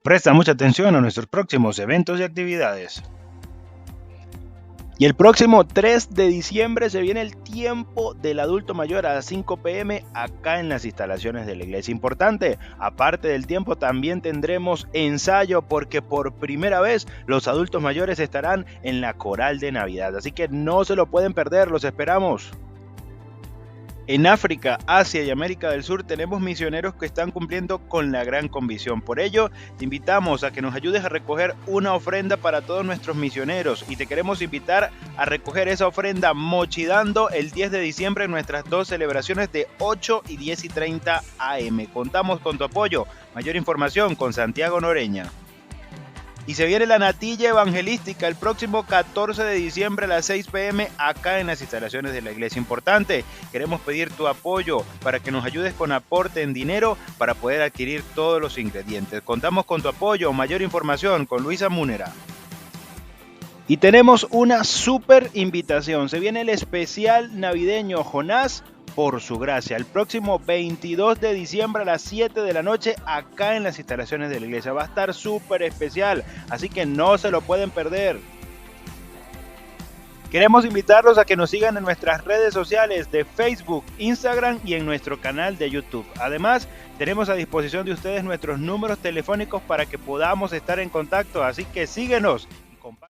Presta mucha atención a nuestros próximos eventos y actividades. Y el próximo 3 de diciembre se viene el tiempo del adulto mayor a las 5 p.m. acá en las instalaciones de la iglesia. Importante, aparte del tiempo también tendremos ensayo porque por primera vez los adultos mayores estarán en la coral de Navidad. Así que no se lo pueden perder, los esperamos. En África, Asia y América del Sur tenemos misioneros que están cumpliendo con la gran comisión. Por ello, te invitamos a que nos ayudes a recoger una ofrenda para todos nuestros misioneros y te queremos invitar a recoger esa ofrenda mochidando el 10 de diciembre en nuestras dos celebraciones de 8 y 10 y 30 AM. Contamos con tu apoyo. Mayor información con Santiago Noreña. Y se viene la natilla evangelística el próximo 14 de diciembre a las 6 p.m. acá en las instalaciones de la iglesia. Importante, queremos pedir tu apoyo para que nos ayudes con aporte en dinero para poder adquirir todos los ingredientes. Contamos con tu apoyo. Mayor información con Luisa Múnera. Y tenemos una súper invitación. Se viene el especial navideño Jonás por su gracia. El próximo 22 de diciembre a las 7 de la noche acá en las instalaciones de la iglesia. Va a estar súper especial, así que no se lo pueden perder. Queremos invitarlos a que nos sigan en nuestras redes sociales de Facebook, Instagram y en nuestro canal de YouTube. Además, tenemos a disposición de ustedes nuestros números telefónicos para que podamos estar en contacto, así que síguenos y compartan.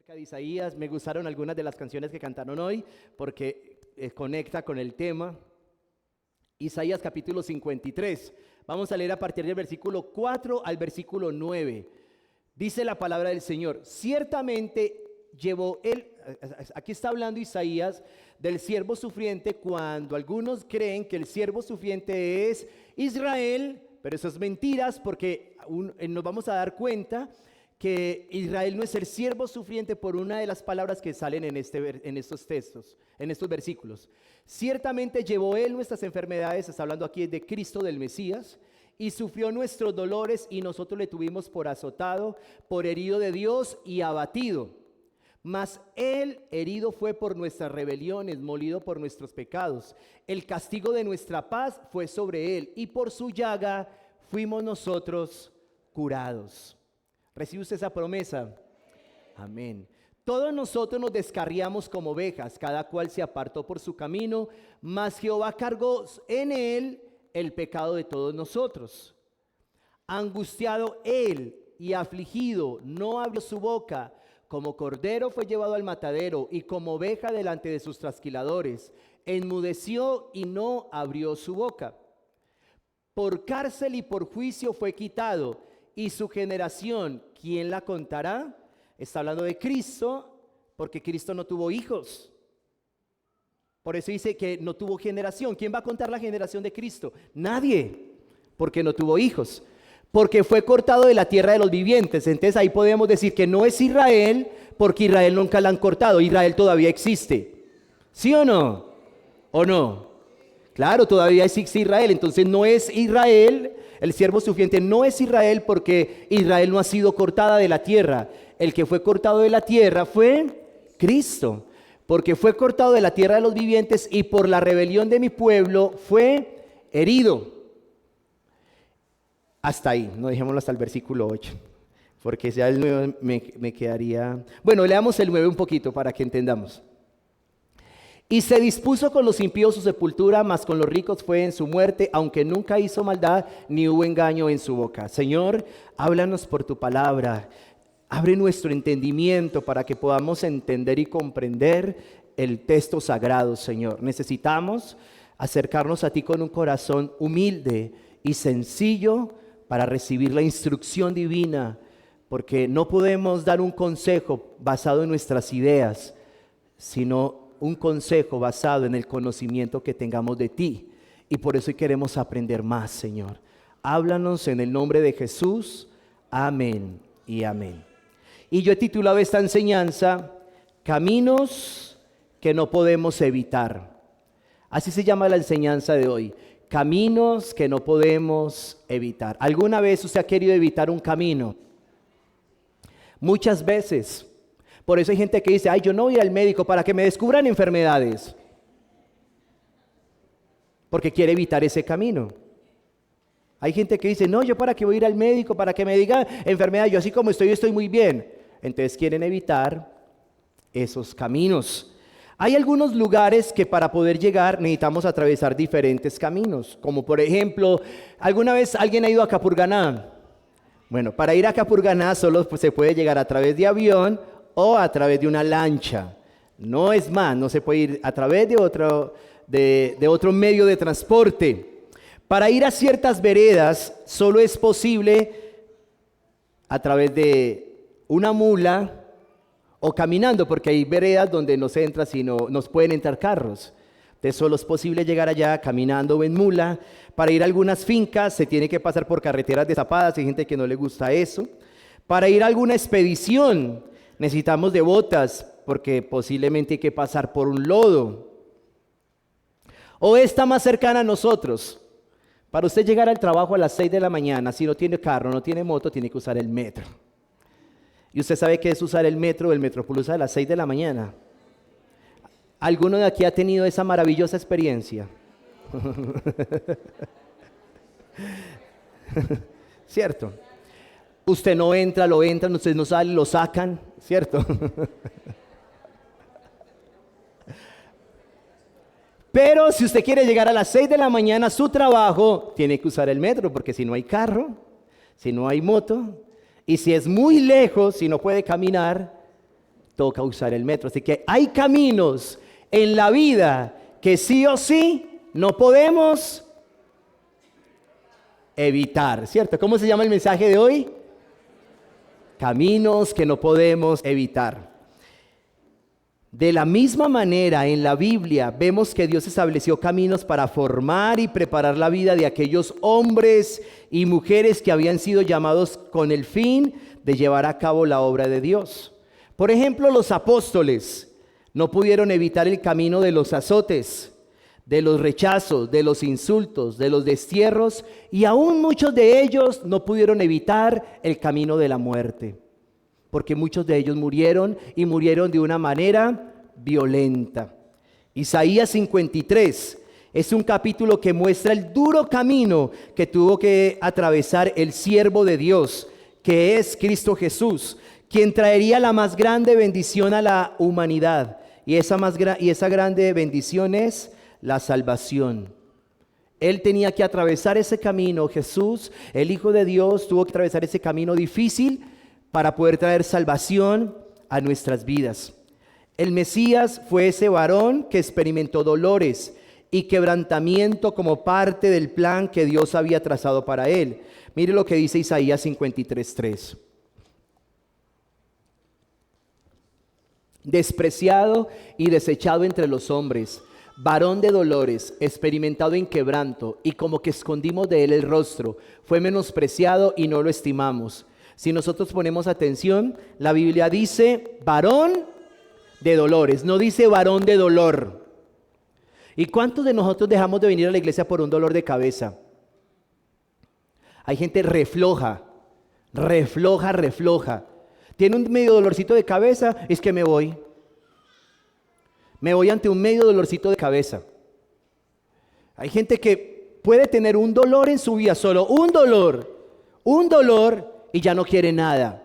De Isaías, me gustaron algunas de las canciones que cantaron hoy porque conecta con el tema. Isaías capítulo 53. Vamos a leer a partir del versículo 4 al versículo 9. Dice la palabra del Señor: ciertamente llevó él, aquí está hablando Isaías del siervo sufriente, cuando algunos creen que el siervo sufriente es Israel, pero eso es mentiras, porque nos vamos a dar cuenta que Israel no es el siervo sufriente por una de las palabras que salen en estos textos, en estos versículos. Ciertamente llevó él nuestras enfermedades, está hablando aquí de Cristo, del Mesías, y sufrió nuestros dolores, y nosotros le tuvimos por azotado, por herido de Dios y abatido. Mas él herido fue por nuestras rebeliones, molido por nuestros pecados. El castigo de nuestra paz fue sobre él, y por su llaga fuimos nosotros curados. ¿Recibe usted esa promesa? Amén. Todos nosotros nos descarriamos como ovejas, cada cual se apartó por su camino, mas Jehová cargó en él el pecado de todos nosotros. Angustiado él y afligido, no abrió su boca. Como cordero fue llevado al matadero, y como oveja delante de sus trasquiladores. Enmudeció y no abrió su boca. Por cárcel y por juicio fue quitado, y su generación, ¿quién la contará? Está hablando de Cristo, porque Cristo no tuvo hijos. Por eso dice que no tuvo generación. ¿Quién va a contar la generación de Cristo? Nadie, porque no tuvo hijos. Porque fue cortado de la tierra de los vivientes. Entonces ahí podemos decir que no es Israel, porque Israel nunca la han cortado. Israel todavía existe. ¿Sí o no? ¿O no? Claro, todavía existe Israel. Entonces no es Israel. El siervo sufriente no es Israel, porque Israel no ha sido cortada de la tierra. El que fue cortado de la tierra fue Cristo, porque fue cortado de la tierra de los vivientes, y por la rebelión de mi pueblo fue herido. Hasta ahí, no dejémoslo hasta el versículo 8, porque ya el 9 me quedaría... Bueno, leamos el 9 un poquito para que entendamos. Y se dispuso con los impíos su sepultura, mas con los ricos fue en su muerte, aunque nunca hizo maldad, ni hubo engaño en su boca. Señor, háblanos por tu palabra. Abre nuestro entendimiento para que podamos entender y comprender el texto sagrado, Señor. Necesitamos acercarnos a ti con un corazón humilde y sencillo, para recibir la instrucción divina, porque no podemos dar un consejo basado en nuestras ideas, sino un consejo basado en el conocimiento que tengamos de ti. Y por eso hoy queremos aprender más, Señor. Háblanos en el nombre de Jesús. Amén y amén. Y yo he titulado esta enseñanza, Caminos que no podemos evitar. Así se llama la enseñanza de hoy. Caminos que no podemos evitar. ¿Alguna vez usted ha querido evitar un camino? Muchas veces. Por eso hay gente que dice, ay, yo no voy al médico para que me descubran enfermedades. Porque quiere evitar ese camino. Hay gente que dice, no, yo para qué voy a ir al médico, para que me diga enfermedad, yo así como estoy muy bien. Entonces quieren evitar esos caminos. Hay algunos lugares que para poder llegar necesitamos atravesar diferentes caminos, como por ejemplo, ¿alguna vez alguien ha ido a Capurganá? Bueno, para ir a Capurganá solo se puede llegar a través de avión o a través de una lancha. No es más, no se puede ir a través de otro medio de transporte. Para ir a ciertas veredas solo es posible a través de una mula o caminando, porque hay veredas donde no se entra, sino nos pueden entrar carros. Entonces solo es posible llegar allá caminando o en mula. Para ir a algunas fincas se tiene que pasar por carreteras destapadas, hay gente que no le gusta eso. Para ir a alguna expedición necesitamos de botas, porque posiblemente hay que pasar por un lodo. O esta más cercana a nosotros. Para usted llegar al trabajo a las 6 de la mañana, si no tiene carro, no tiene moto, tiene que usar el metro. ¿Y usted sabe qué es usar el metro o el Metroplus a las 6 de la mañana? ¿Alguno de aquí ha tenido esa maravillosa experiencia? ¿Cierto? Usted no entra, lo entran, usted no sale, lo sacan, ¿cierto? Pero si usted quiere llegar a las 6 de la mañana a su trabajo, tiene que usar el metro, porque si no hay carro, si no hay moto, y si es muy lejos, si no puede caminar, toca usar el metro. Así que hay caminos en la vida que sí o sí no podemos evitar, ¿cierto? ¿Cómo se llama el mensaje de hoy? Caminos que no podemos evitar. De la misma manera, en la Biblia vemos que Dios estableció caminos para formar y preparar la vida de aquellos hombres y mujeres que habían sido llamados con el fin de llevar a cabo la obra de Dios. Por ejemplo, los apóstoles no pudieron evitar el camino de los azotes, de los rechazos, de los insultos, de los destierros, y aún muchos de ellos no pudieron evitar el camino de la muerte. Porque muchos de ellos murieron y murieron de una manera violenta. Isaías 53 es un capítulo que muestra el duro camino que tuvo que atravesar el siervo de Dios, que es Cristo Jesús, quien traería la más grande bendición a la humanidad. Y esa grande bendición es la salvación. Él tenía que atravesar ese camino. Jesús, el Hijo de Dios, tuvo que atravesar ese camino difícil para poder traer salvación a nuestras vidas. El Mesías fue ese varón que experimentó dolores y quebrantamiento como parte del plan que Dios había trazado para él. Mire lo que dice Isaías 53:3. Despreciado y desechado entre los hombres, varón de dolores, experimentado en quebranto, y como que escondimos de él el rostro, fue menospreciado y no lo estimamos. Si nosotros ponemos atención, la Biblia dice varón de dolores, no dice varón de dolor. ¿Y cuántos de nosotros dejamos de venir a la iglesia por un dolor de cabeza? Hay gente refloja. Tiene un medio dolorcito de cabeza, es que me voy ante un medio dolorcito de cabeza. Hay gente que puede tener un dolor en su vida, solo un dolor, y ya no quiere nada.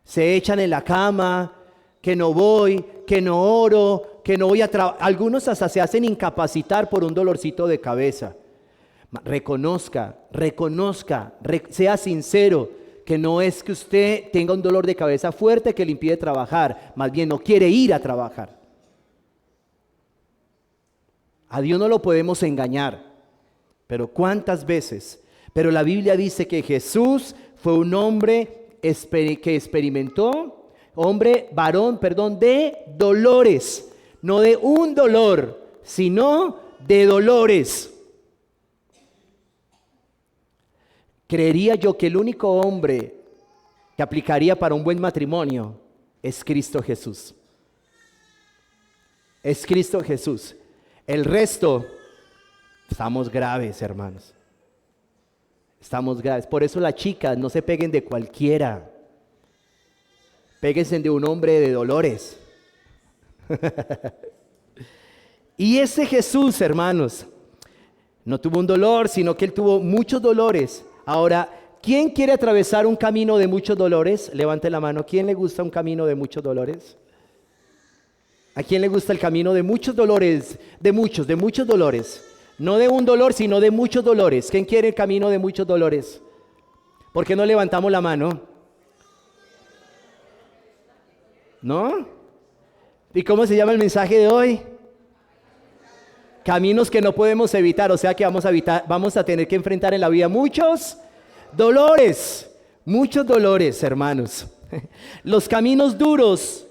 Se echan en la cama, que no voy, que no oro, que no voy a trabajar. Algunos hasta se hacen incapacitar por un dolorcito de cabeza. Reconozca, sea sincero, que no es que usted tenga un dolor de cabeza fuerte que le impide trabajar, más bien no quiere ir a trabajar. A Dios no lo podemos engañar, pero ¿cuántas veces Pero la Biblia dice que Jesús fue un hombre que experimentó, varón, de dolores. No de un dolor, sino de dolores. Creería yo que el único hombre que aplicaría para un buen matrimonio es Cristo Jesús. Es Cristo Jesús. El resto, estamos graves, hermanos. Estamos graves. Por eso las chicas no se peguen de cualquiera. Péguense de un hombre de dolores. Y ese Jesús, hermanos, no tuvo un dolor, sino que él tuvo muchos dolores. Ahora, ¿quién quiere atravesar un camino de muchos dolores? Levante la mano. ¿Quién le gusta un camino de muchos dolores? ¿A quién le gusta el camino de muchos dolores? De muchos dolores. No de un dolor, sino de muchos dolores. ¿Quién quiere el camino de muchos dolores? ¿Por qué no levantamos la mano? ¿No? ¿Y cómo se llama el mensaje de hoy? Caminos que no podemos evitar, o sea que vamos a tener que enfrentar en la vida muchos dolores, hermanos. Los caminos duros,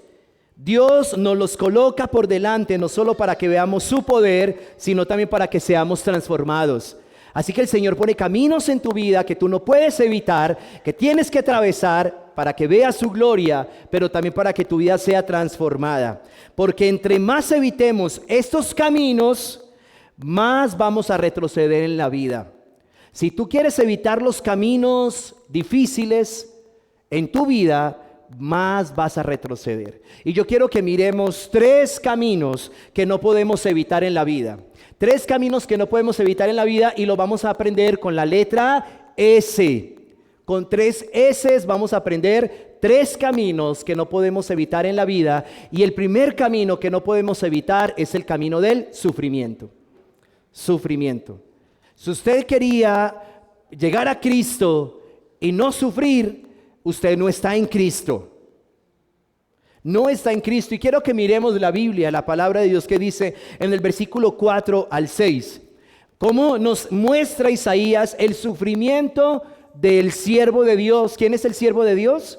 Dios nos los coloca por delante, no solo para que veamos su poder, sino también para que seamos transformados. Así que el Señor pone caminos en tu vida que tú no puedes evitar, que tienes que atravesar para que veas su gloria, pero también para que tu vida sea transformada. Porque entre más evitemos estos caminos, más vamos a retroceder en la vida. Si tú quieres evitar los caminos difíciles en tu vida, más vas a retroceder. Y yo quiero que miremos 3 caminos que no podemos evitar en la vida. 3 caminos que no podemos evitar en la vida y lo vamos a aprender con la letra S. Con 3 S vamos a aprender 3 caminos que no podemos evitar en la vida. Y el primer camino que no podemos evitar es el camino del sufrimiento. Sufrimiento. Si usted quería llegar a Cristo y no sufrir, usted no está en Cristo. No está en Cristo. Y quiero que miremos la Biblia, la palabra de Dios, que dice en el versículo 4 al 6, cómo nos muestra Isaías el sufrimiento del siervo de Dios. ¿Quién es el siervo de Dios?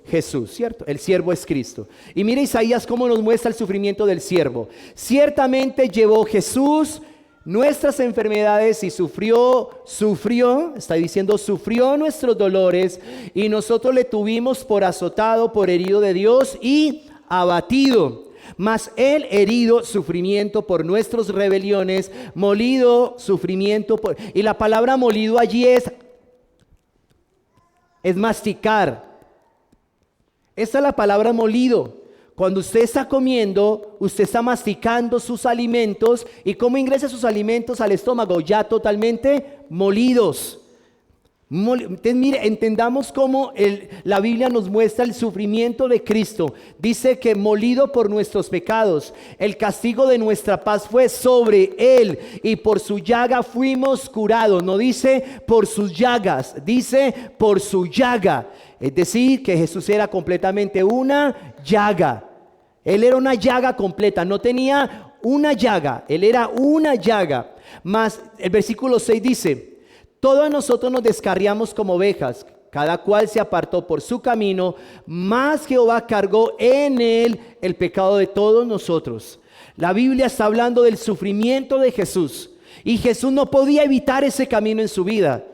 Jesús, ¿cierto? El siervo es Cristo. Y mire Isaías cómo nos muestra el sufrimiento del siervo. Ciertamente llevó Jesús nuestras enfermedades y sufrió, está diciendo, sufrió nuestros dolores, y nosotros le tuvimos por azotado, por herido de Dios y abatido. Mas él herido, sufrimiento por nuestras rebeliones, molido, sufrimiento por... Y la palabra molido allí es masticar. Esta es la palabra molido. Cuando usted está comiendo, usted está masticando sus alimentos. ¿Y cómo ingresa sus alimentos al estómago? Ya totalmente molidos. Entonces, mire, entendamos cómo la Biblia nos muestra el sufrimiento de Cristo. Dice que molido por nuestros pecados, el castigo de nuestra paz fue sobre él, y por su llaga fuimos curados. No dice por sus llagas, dice por su llaga. Es decir, que Jesús era completamente una llaga. Él era una llaga completa, no tenía una llaga, él era una llaga. Mas el versículo 6 dice: todos nosotros nos descarriamos como ovejas, cada cual se apartó por su camino, mas Jehová cargó en él el pecado de todos nosotros. La Biblia está hablando del sufrimiento de Jesús, y Jesús no podía evitar ese camino en su vida.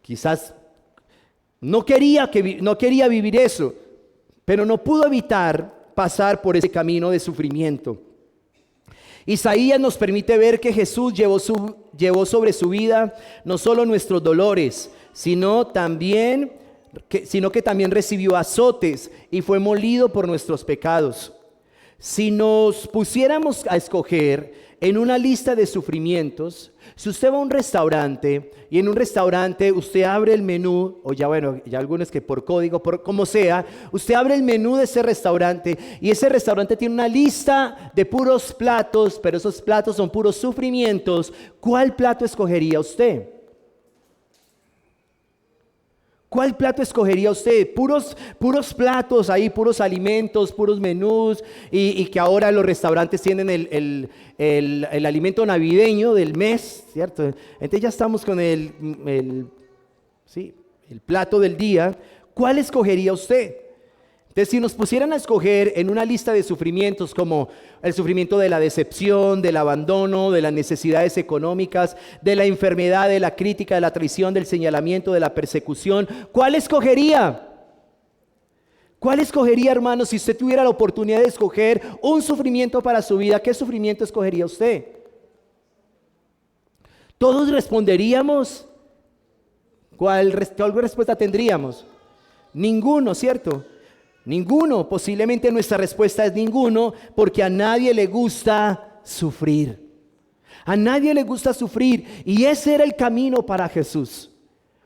Quizás no quería vivir eso, pero no pudo evitar pasar por ese camino de sufrimiento. Isaías nos permite ver que Jesús llevó sobre su vida no solo nuestros dolores, sino que también recibió azotes y fue molido por nuestros pecados. Si nos pusiéramos a escoger en una lista de sufrimientos, si usted va a un restaurante y en un restaurante usted abre el menú, o ya algunos que por código, por como sea, usted abre el menú de ese restaurante y ese restaurante tiene una lista de puros platos, pero esos platos son puros sufrimientos. ¿Cuál plato escogería usted? ¿Cuál plato escogería usted? Puros platos ahí, puros alimentos, puros menús, y que ahora los restaurantes tienen el alimento navideño del mes, ¿cierto? Entonces ya estamos con el Sí, el plato del día, ¿cuál escogería usted? Entonces, si nos pusieran a escoger en una lista de sufrimientos como el sufrimiento de la decepción, del abandono, de las necesidades económicas, de la enfermedad, de la crítica, de la traición, del señalamiento, de la persecución, ¿cuál escogería? ¿Cuál escogería, hermano, si usted tuviera la oportunidad de escoger un sufrimiento para su vida? ¿Qué sufrimiento escogería usted? Todos responderíamos. ¿Cuál respuesta tendríamos? Ninguno, ¿cierto? Ninguno. Posiblemente nuestra respuesta es ninguno, porque a nadie le gusta sufrir. A nadie le gusta sufrir. Y ese era el camino para Jesús.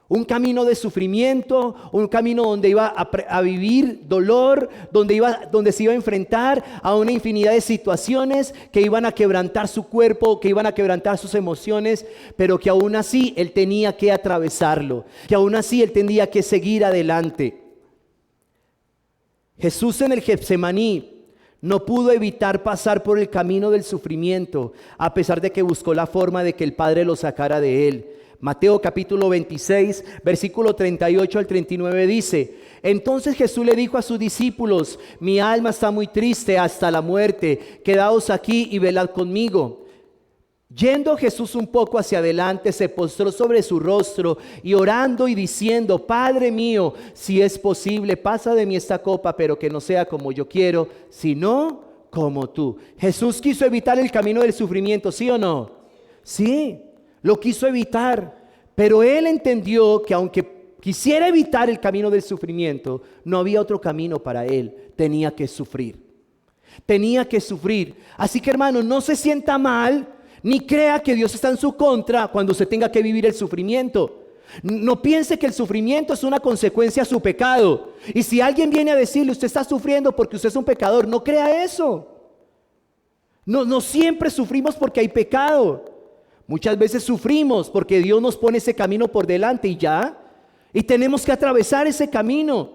Un camino de sufrimiento, un camino donde iba a vivir dolor, donde se iba a enfrentar a una infinidad de situaciones que iban a quebrantar su cuerpo, que iban a quebrantar sus emociones, pero que aún así él tenía que atravesarlo, que aún así él tenía que seguir adelante. Jesús en el Getsemaní no pudo evitar pasar por el camino del sufrimiento, a pesar de que buscó la forma de que el Padre lo sacara de él. Mateo capítulo 26, versículo 38 al 39 dice: entonces Jesús le dijo a sus discípulos: mi alma está muy triste hasta la muerte, quedaos aquí y velad conmigo. Yendo Jesús un poco hacia adelante, se postró sobre su rostro y orando y diciendo: Padre mío, si es posible, pasa de mí esta copa, pero que no sea como yo quiero, sino como tú. Jesús quiso evitar el camino del sufrimiento, ¿sí o no? Sí. Lo quiso evitar, pero él entendió que aunque quisiera evitar el camino del sufrimiento, no había otro camino para él. Tenía que sufrir. Tenía que sufrir. Así que, hermano, no se sienta mal, ni crea que Dios está en su contra cuando se tenga que vivir el sufrimiento. No piense que el sufrimiento es una consecuencia a su pecado. Y si alguien viene a decirle: usted está sufriendo porque usted es un pecador, no crea eso. No siempre sufrimos porque hay pecado. Muchas veces sufrimos porque Dios nos pone ese camino por delante y ya. Y tenemos que atravesar ese camino.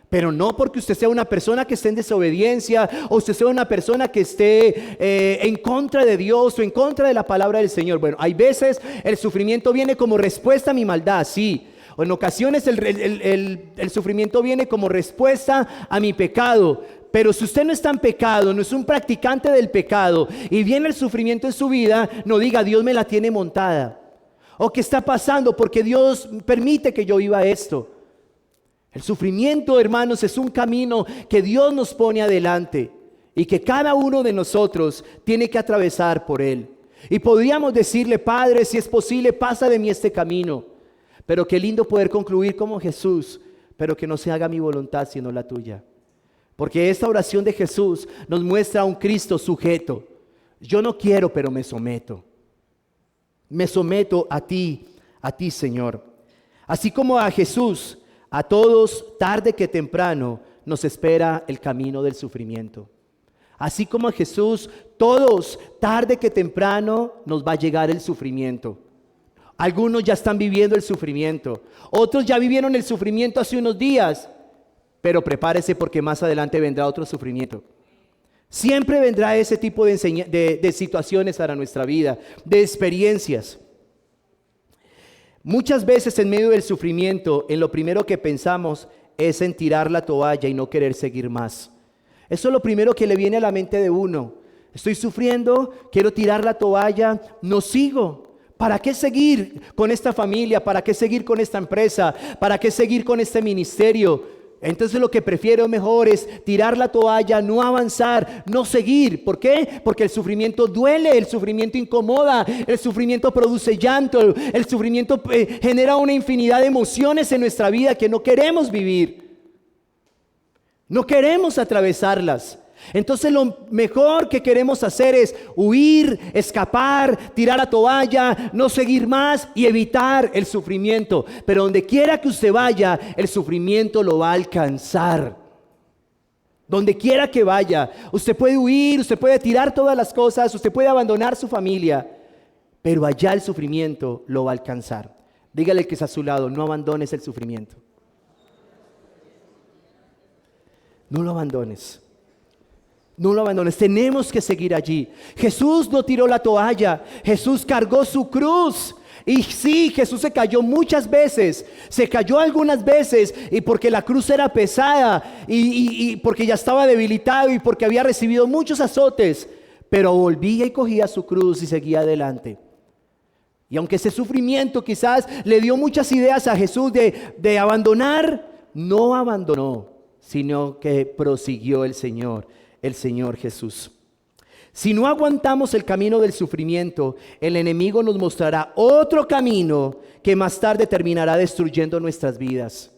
Pero no porque usted sea una persona que esté en desobediencia, o usted sea una persona que esté en contra de Dios o en contra de la palabra del Señor. Bueno, hay veces el sufrimiento viene como respuesta a mi maldad, sí. O en ocasiones el sufrimiento viene como respuesta a mi pecado. Pero si usted no está en pecado, no es un practicante del pecado, y viene el sufrimiento en su vida, no diga: Dios me la tiene montada. O ¿qué está pasando? Porque Dios permite que yo viva esto. El sufrimiento, hermanos, es un camino que Dios nos pone adelante y que cada uno de nosotros tiene que atravesar por él. Y podríamos decirle: Padre, si es posible, pasa de mí este camino. Pero qué lindo poder concluir como Jesús: pero que no se haga mi voluntad sino la tuya. Porque esta oración de Jesús nos muestra a un Cristo sujeto. Yo no quiero, pero me someto. Me someto a ti, Señor. Así como a Jesús, a todos, tarde que temprano, nos espera el camino del sufrimiento. Así como a Jesús, todos, tarde que temprano, nos va a llegar el sufrimiento. Algunos ya están viviendo el sufrimiento. Otros ya vivieron el sufrimiento hace unos días. Pero prepárese, porque más adelante vendrá otro sufrimiento. Siempre vendrá ese tipo de situaciones para nuestra vida, de experiencias. Muchas veces en medio del sufrimiento, en lo primero que pensamos es en tirar la toalla y no querer seguir más. Eso es lo primero que le viene a la mente de uno. Estoy sufriendo, quiero tirar la toalla, no sigo. ¿Para qué seguir con esta familia? ¿Para qué seguir con esta empresa? ¿Para qué seguir con este ministerio? Entonces lo que prefiero mejor es tirar la toalla, no avanzar, no seguir. ¿Por qué? Porque el sufrimiento duele, el sufrimiento incomoda, el sufrimiento produce llanto, el sufrimiento genera una infinidad de emociones en nuestra vida que no queremos vivir. No queremos atravesarlas. Entonces lo mejor que queremos hacer es huir, escapar, tirar la toalla, no seguir más y evitar el sufrimiento. Pero donde quiera que usted vaya, el sufrimiento lo va a alcanzar. Donde quiera que vaya, usted puede huir, usted puede tirar todas las cosas, usted puede abandonar su familia, pero allá el sufrimiento lo va a alcanzar. Dígale al que está a su lado: no abandones el sufrimiento. No lo abandones. No lo abandones, tenemos que seguir allí. Jesús no tiró la toalla, Jesús cargó su cruz. Y sí, Jesús se cayó muchas veces, se cayó algunas veces, y porque la cruz era pesada, y porque ya estaba debilitado, y porque había recibido muchos azotes, pero volvía y cogía su cruz y seguía adelante. Y aunque ese sufrimiento quizás le dio muchas ideas a Jesús de abandonar, no abandonó, sino que prosiguió el Señor Jesús. Si no aguantamos el camino del sufrimiento, el enemigo nos mostrará otro camino que más tarde terminará destruyendo nuestras vidas.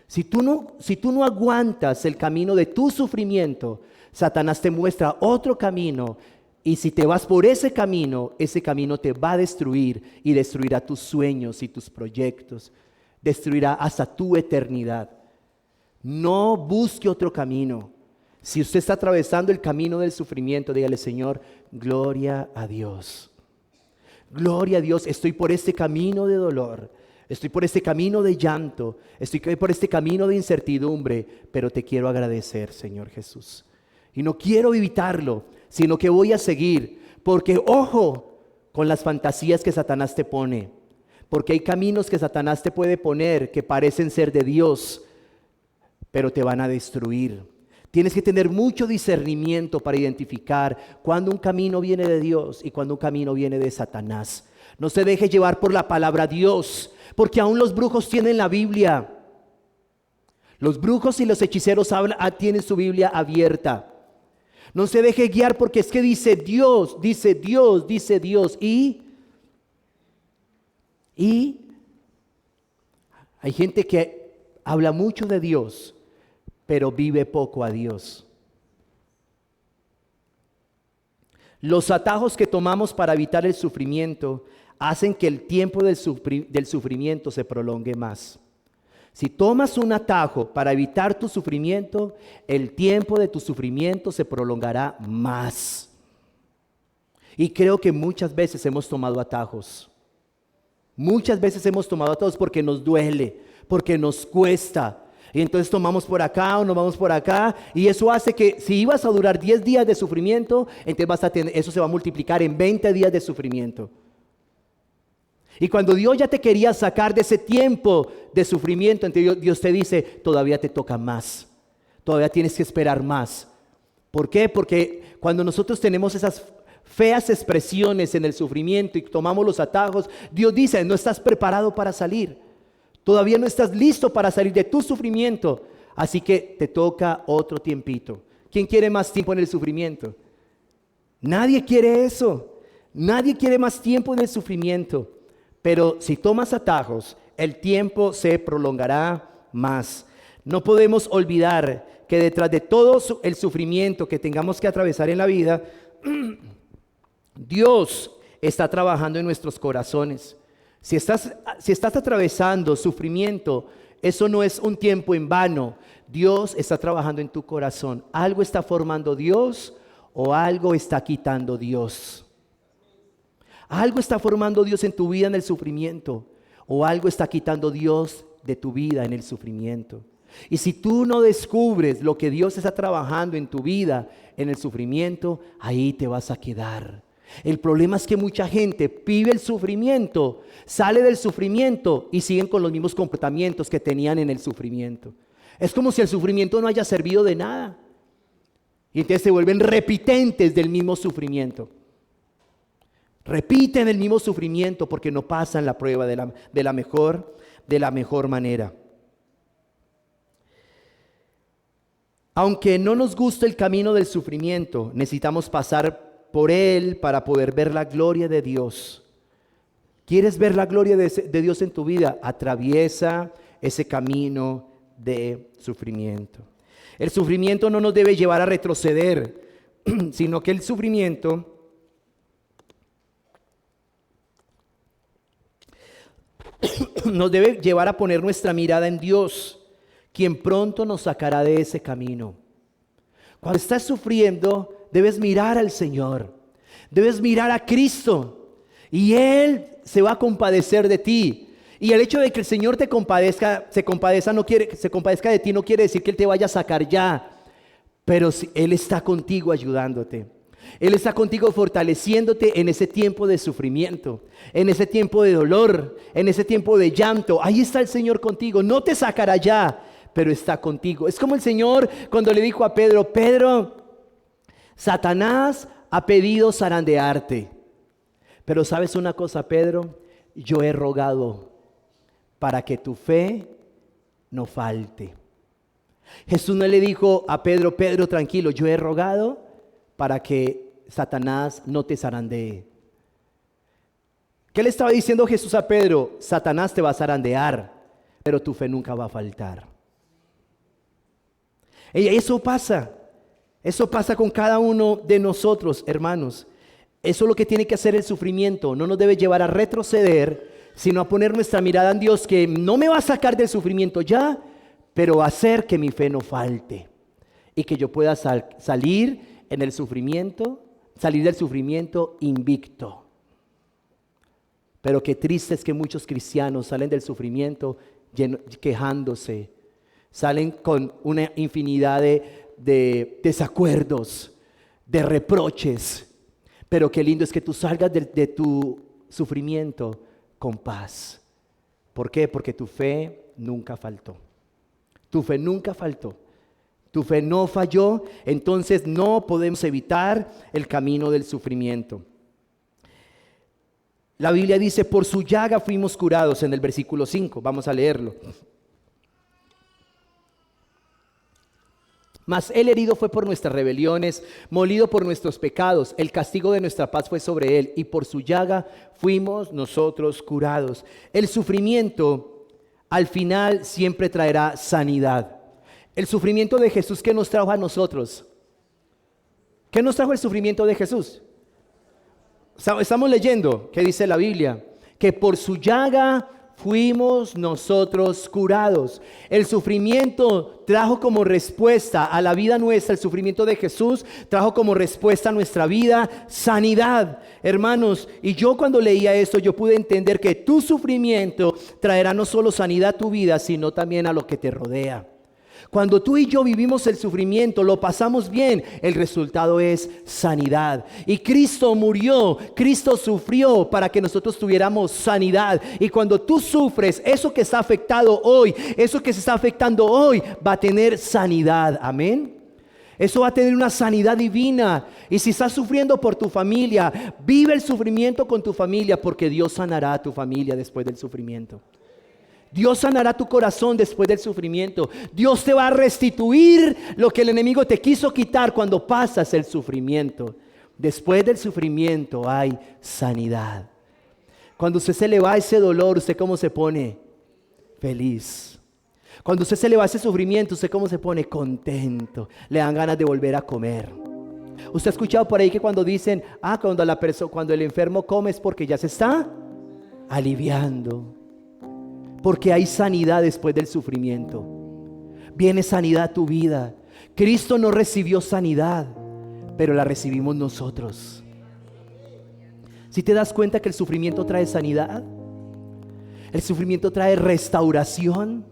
Si tú no aguantas el camino de tu sufrimiento, Satanás te muestra otro camino, y si te vas por ese camino te va a destruir y destruirá tus sueños y tus proyectos, destruirá hasta tu eternidad. No busque otro camino. Si usted está atravesando el camino del sufrimiento, dígale: Señor, gloria a Dios. Gloria a Dios, estoy por este camino de dolor, estoy por este camino de llanto, estoy por este camino de incertidumbre, pero te quiero agradecer, Señor Jesús. Y no quiero evitarlo, sino que voy a seguir, porque ojo con las fantasías que Satanás te pone, porque hay caminos que Satanás te puede poner que parecen ser de Dios, pero te van a destruir. Tienes que tener mucho discernimiento para identificar cuando un camino viene de Dios y cuando un camino viene de Satanás. No se deje llevar por la palabra Dios, porque aún los brujos tienen la Biblia. Los brujos y los hechiceros tienen su Biblia abierta. No se deje guiar porque es que dice Dios, dice Dios, dice Dios. Y hay gente que habla mucho de Dios, pero vive poco a Dios. Los atajos que tomamos para evitar el sufrimiento hacen que el tiempo del sufrimiento se prolongue más. Si tomas un atajo para evitar tu sufrimiento, el tiempo de tu sufrimiento se prolongará más. Y creo que muchas veces hemos tomado atajos. Muchas veces hemos tomado atajos porque nos duele, porque nos cuesta. Y entonces tomamos por acá o nos vamos por acá, y eso hace que si ibas a durar 10 días de sufrimiento, entonces eso se va a multiplicar en 20 días de sufrimiento. Y cuando Dios ya te quería sacar de ese tiempo de sufrimiento, entonces Dios te dice: todavía te toca más, todavía tienes que esperar más. ¿Por qué? Porque cuando nosotros tenemos esas feas expresiones en el sufrimiento y tomamos los atajos, Dios dice: no estás preparado para salir. Todavía no estás listo para salir de tu sufrimiento, así que te toca otro tiempito. ¿Quién quiere más tiempo en el sufrimiento? Nadie quiere eso. Nadie quiere más tiempo en el sufrimiento. Pero si tomas atajos, el tiempo se prolongará más. No podemos olvidar que detrás de todo el sufrimiento que tengamos que atravesar en la vida, Dios está trabajando en nuestros corazones. Si estás atravesando sufrimiento, eso no es un tiempo en vano. Dios está trabajando en tu corazón. Algo está formando Dios o algo está quitando Dios. Algo está formando Dios en tu vida en el sufrimiento, o algo está quitando Dios de tu vida en el sufrimiento. Y si tú no descubres lo que Dios está trabajando en tu vida en el sufrimiento, ahí te vas a quedar. El problema es que mucha gente vive el sufrimiento, sale del sufrimiento y siguen con los mismos comportamientos que tenían en el sufrimiento. Es como si el sufrimiento no haya servido de nada. Y entonces se vuelven repitentes del mismo sufrimiento. Repiten el mismo sufrimiento porque no pasan la prueba de la mejor manera. Aunque no nos guste el camino del sufrimiento, necesitamos pasar por él para poder ver la gloria de Dios. ¿Quieres ver la gloria de Dios en tu vida? Atraviesa ese camino de sufrimiento. El sufrimiento no nos debe llevar a retroceder, sino que el sufrimiento nos debe llevar a poner nuestra mirada en Dios, quien pronto nos sacará de ese camino. Cuando estás sufriendo, debes mirar al Señor, debes mirar a Cristo, y Él se va a compadecer de ti. Y el hecho de que el Señor se compadezca de ti no quiere decir que Él te vaya a sacar ya, pero Él está contigo ayudándote. Él está contigo fortaleciéndote en ese tiempo de sufrimiento, en ese tiempo de dolor, en ese tiempo de llanto. Ahí está el Señor contigo. No te sacará ya, pero está contigo. Es como el Señor cuando le dijo a Pedro: Pedro, Satanás ha pedido zarandearte. Pero ¿sabes una cosa, Pedro? Yo he rogado para que tu fe no falte. Jesús no le dijo a Pedro: Pedro, tranquilo, yo he rogado para que Satanás no te zarandee. ¿Qué le estaba diciendo Jesús a Pedro? Satanás te va a zarandear, pero tu fe nunca va a faltar. Y eso pasa con cada uno de nosotros, hermanos. Eso es lo que tiene que hacer el sufrimiento. No nos debe llevar a retroceder, sino a poner nuestra mirada en Dios, que no me va a sacar del sufrimiento ya, pero va a hacer que mi fe no falte y que yo pueda salir del sufrimiento invicto. Pero qué triste es que muchos cristianos salen del sufrimiento quejándose, salen con una infinidad de desacuerdos, de reproches. Pero qué lindo es que tú salgas de tu sufrimiento con paz. ¿Por qué? Porque tu fe nunca faltó. Tu fe nunca faltó. Tu fe no falló. Entonces no podemos evitar el camino del sufrimiento. La Biblia dice: por su llaga fuimos curados, en el versículo 5. Vamos a leerlo. Mas él herido fue por nuestras rebeliones, molido por nuestros pecados. El castigo de nuestra paz fue sobre él, y por su llaga fuimos nosotros curados. El sufrimiento al final siempre traerá sanidad. El sufrimiento de Jesús, ¿qué nos trajo a nosotros? ¿Qué nos trajo el sufrimiento de Jesús? Estamos leyendo, ¿qué dice la Biblia? Que por su llaga fuimos nosotros curados. El sufrimiento trajo como respuesta a la vida nuestra, el sufrimiento de Jesús trajo como respuesta a nuestra vida sanidad. Hermanos, y yo cuando leía esto, yo pude entender que tu sufrimiento traerá no solo sanidad a tu vida, sino también a lo que te rodea. Cuando tú y yo vivimos el sufrimiento, lo pasamos bien, el resultado es sanidad. Y Cristo murió, Cristo sufrió para que nosotros tuviéramos sanidad. Y cuando tú sufres, eso que está afectado hoy, eso que se está afectando hoy, va a tener sanidad. Amén. Eso va a tener una sanidad divina. Y si estás sufriendo por tu familia, vive el sufrimiento con tu familia, porque Dios sanará a tu familia después del sufrimiento. Dios sanará tu corazón después del sufrimiento. Dios te va a restituir lo que el enemigo te quiso quitar cuando pasas el sufrimiento. Después del sufrimiento hay sanidad. Cuando usted se le va ese dolor, ¿usted cómo se pone? Feliz. Cuando usted se le va ese sufrimiento, ¿usted cómo se pone? Contento. Le dan ganas de volver a comer. Usted ha escuchado por ahí que cuando dicen, cuando el enfermo come es porque ya se está aliviando. Porque hay sanidad después del sufrimiento. Viene sanidad a tu vida. Cristo no recibió sanidad, pero la recibimos nosotros. ¿Sí te das cuenta que el sufrimiento trae sanidad? El sufrimiento trae restauración.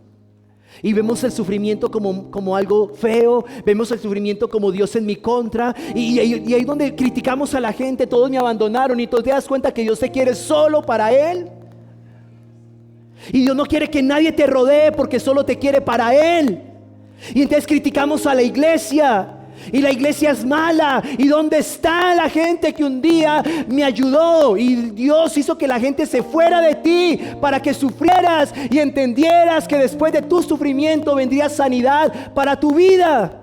Y vemos el sufrimiento como algo feo. Vemos el sufrimiento como Dios en mi contra. Y ahí donde criticamos a la gente, todos me abandonaron. Y tú te das cuenta que Dios te quiere solo para Él. Y Dios no quiere que nadie te rodee, porque solo te quiere para Él. Y entonces criticamos a la iglesia. Y la iglesia es mala. ¿Y dónde está la gente que un día me ayudó? Y Dios hizo que la gente se fuera de ti para que sufrieras y entendieras que después de tu sufrimiento vendría sanidad para tu vida.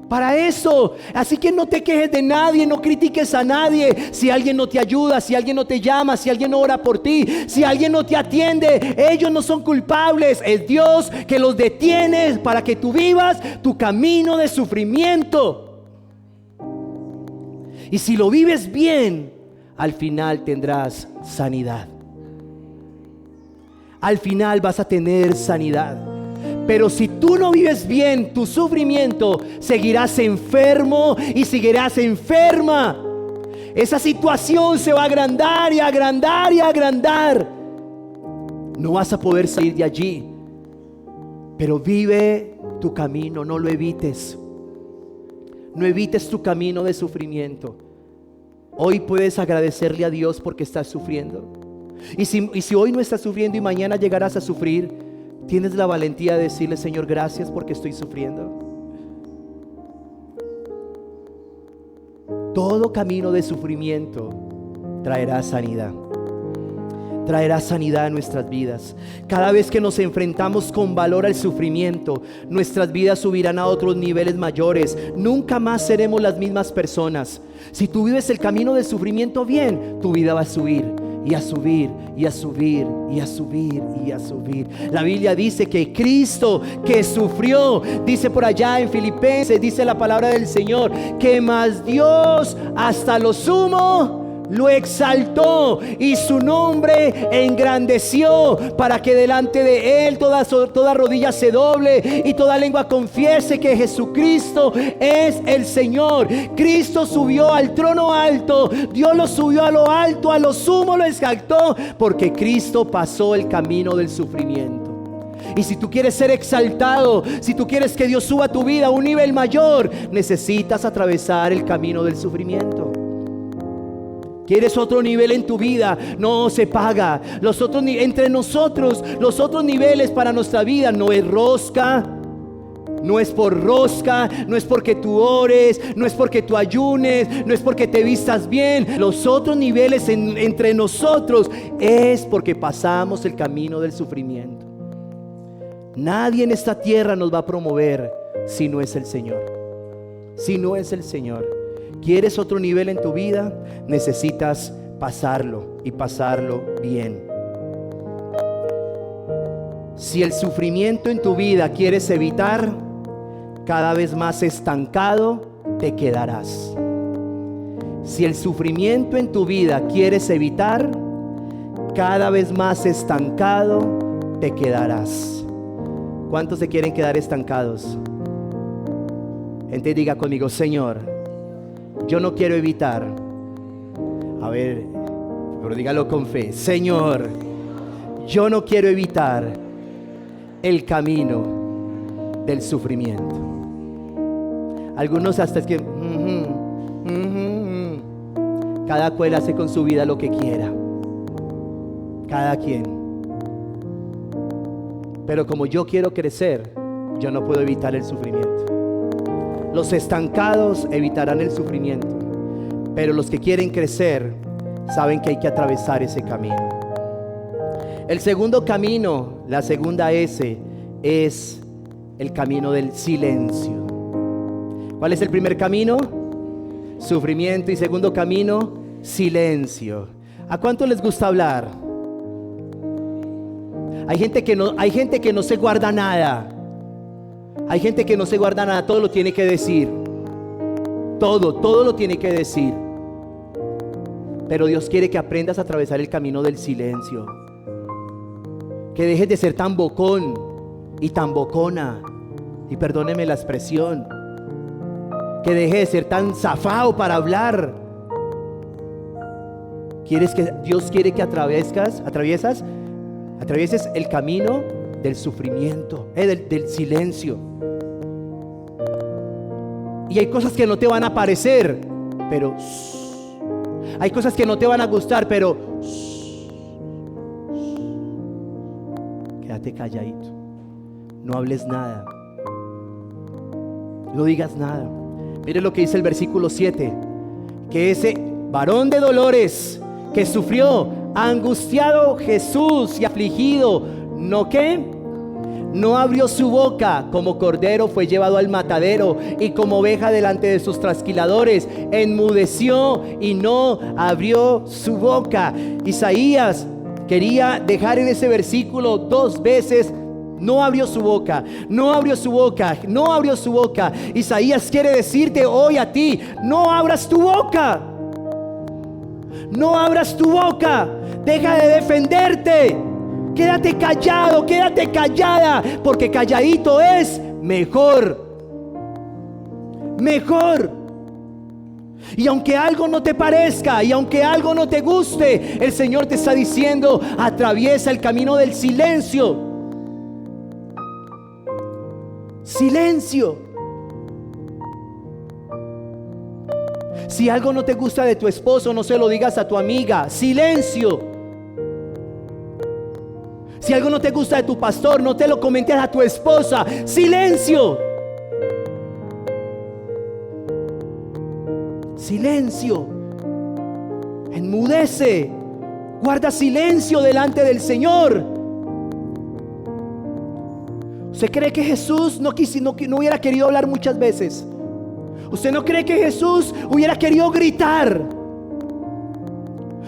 Para eso. Así que no te quejes de nadie, no critiques a nadie. Si alguien no te ayuda, si alguien no te llama, si alguien no ora por ti, si alguien no te atiende, ellos no son culpables. Es Dios que los detiene para que tú vivas tu camino de sufrimiento. Y si lo vives bien, al final tendrás sanidad. Al final vas a tener sanidad. Pero si tú no vives bien tu sufrimiento, seguirás enfermo y seguirás enferma. Esa situación se va a agrandar y agrandar y agrandar. No vas a poder salir de allí. Pero vive tu camino, no lo evites. No evites tu camino de sufrimiento. Hoy puedes agradecerle a Dios porque estás sufriendo. Y si hoy no estás sufriendo y mañana llegarás a sufrir, tienes la valentía de decirle: Señor, gracias porque estoy sufriendo. Todo camino de sufrimiento traerá sanidad. Traerá sanidad a nuestras vidas. Cada vez que nos enfrentamos con valor al sufrimiento, nuestras vidas subirán a otros niveles mayores. Nunca más seremos las mismas personas. Si tú vives el camino del sufrimiento bien, tu vida va a subir y a subir y a subir y a subir y a subir. La Biblia dice que Cristo, que sufrió, dice por allá en Filipenses, dice la palabra del Señor, que más Dios hasta lo sumo lo exaltó y su nombre engrandeció, para que delante de él toda rodilla se doble y toda lengua confiese que Jesucristo es el Señor. Cristo subió al trono alto, Dios lo subió a lo alto, a lo sumo lo exaltó, porque Cristo pasó el camino del sufrimiento. Y si tú quieres ser exaltado, si tú quieres que Dios suba tu vida a un nivel mayor, necesitas atravesar el camino del sufrimiento. ¿Quieres otro nivel en tu vida? No se paga. Entre nosotros, los otros niveles para nuestra vida no es rosca, no es por rosca, no es porque tú ores, no es porque tú ayunes, no es porque te vistas bien. Los otros niveles entre nosotros es porque pasamos el camino del sufrimiento. Nadie en esta tierra nos va a promover si no es el Señor. Si no es el Señor. ¿Quieres otro nivel en tu vida? Necesitas pasarlo y pasarlo bien. Si el sufrimiento en tu vida quieres evitar, cada vez más estancado te quedarás. Si el sufrimiento en tu vida quieres evitar, cada vez más estancado te quedarás. ¿Cuántos se quieren quedar estancados? Entonces diga conmigo: Señor, yo no quiero evitar. A ver, pero dígalo con fe. Señor, yo no quiero evitar el camino del sufrimiento. Algunos hasta es que cada cual hace con su vida lo que quiera. Cada quien. Pero como yo quiero crecer, yo no puedo evitar el sufrimiento. Los estancados evitarán el sufrimiento, pero los que quieren crecer saben que hay que atravesar ese camino. El segundo camino, la segunda S, es el camino del silencio. ¿Cuál es el primer camino? Sufrimiento. Y segundo camino, silencio. ¿A cuánto les gusta hablar? Hay gente que no se guarda nada. Hay gente que no se guarda nada, todo lo tiene que decir. Todo lo tiene que decir. Pero Dios quiere que aprendas a atravesar el camino del silencio. Que dejes de ser tan bocón y tan bocona. Y perdóneme la expresión. Que dejes de ser tan zafado para hablar. Dios quiere que atravieses el camino del sufrimiento, del silencio. Y hay cosas que no te van a parecer, pero hay cosas que no te van a gustar, pero quédate calladito. No hables nada. No digas nada. Mire lo que dice el versículo 7. Que ese varón de dolores que sufrió, angustiado Jesús y afligido, no abrió su boca. Como cordero fue llevado al matadero, y como oveja delante de sus trasquiladores enmudeció y no abrió su boca. Isaías quería dejar en ese versículo 2 veces: no abrió su boca, no abrió su boca, no abrió su boca. Isaías quiere decirte hoy a ti: no abras tu boca. No abras tu boca. Deja de defenderte. Quédate callado, quédate callada, porque calladito es mejor. Mejor. Y aunque algo no te parezca, y aunque algo no te guste, el Señor te está diciendo: atraviesa el camino del silencio. Silencio. Si algo no te gusta de tu esposo, no se lo digas a tu amiga. Silencio. Si algo no te gusta de tu pastor, no te lo comentes a tu esposa. Silencio. Silencio. Enmudece. Guarda silencio delante del Señor. ¿Usted cree que Jesús no hubiera querido hablar muchas veces? ¿Usted no cree que Jesús hubiera querido gritar?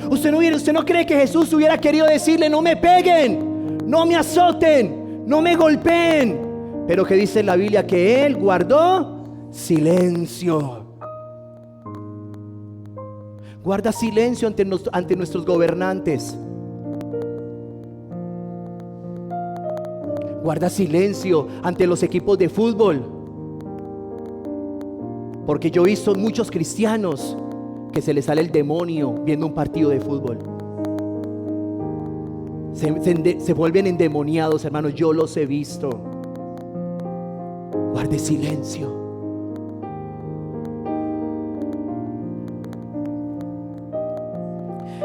¿Usted no cree que Jesús hubiera querido decirle: no me peguen, no me azoten, no me golpeen? Pero que dice la Biblia que Él guardó silencio. Guarda silencio ante nuestros gobernantes. Guarda silencio ante los equipos de fútbol. Porque yo he visto muchos cristianos que se les sale el demonio viendo un partido de fútbol. Se vuelven endemoniados, hermanos. Yo los he visto. Guarde silencio.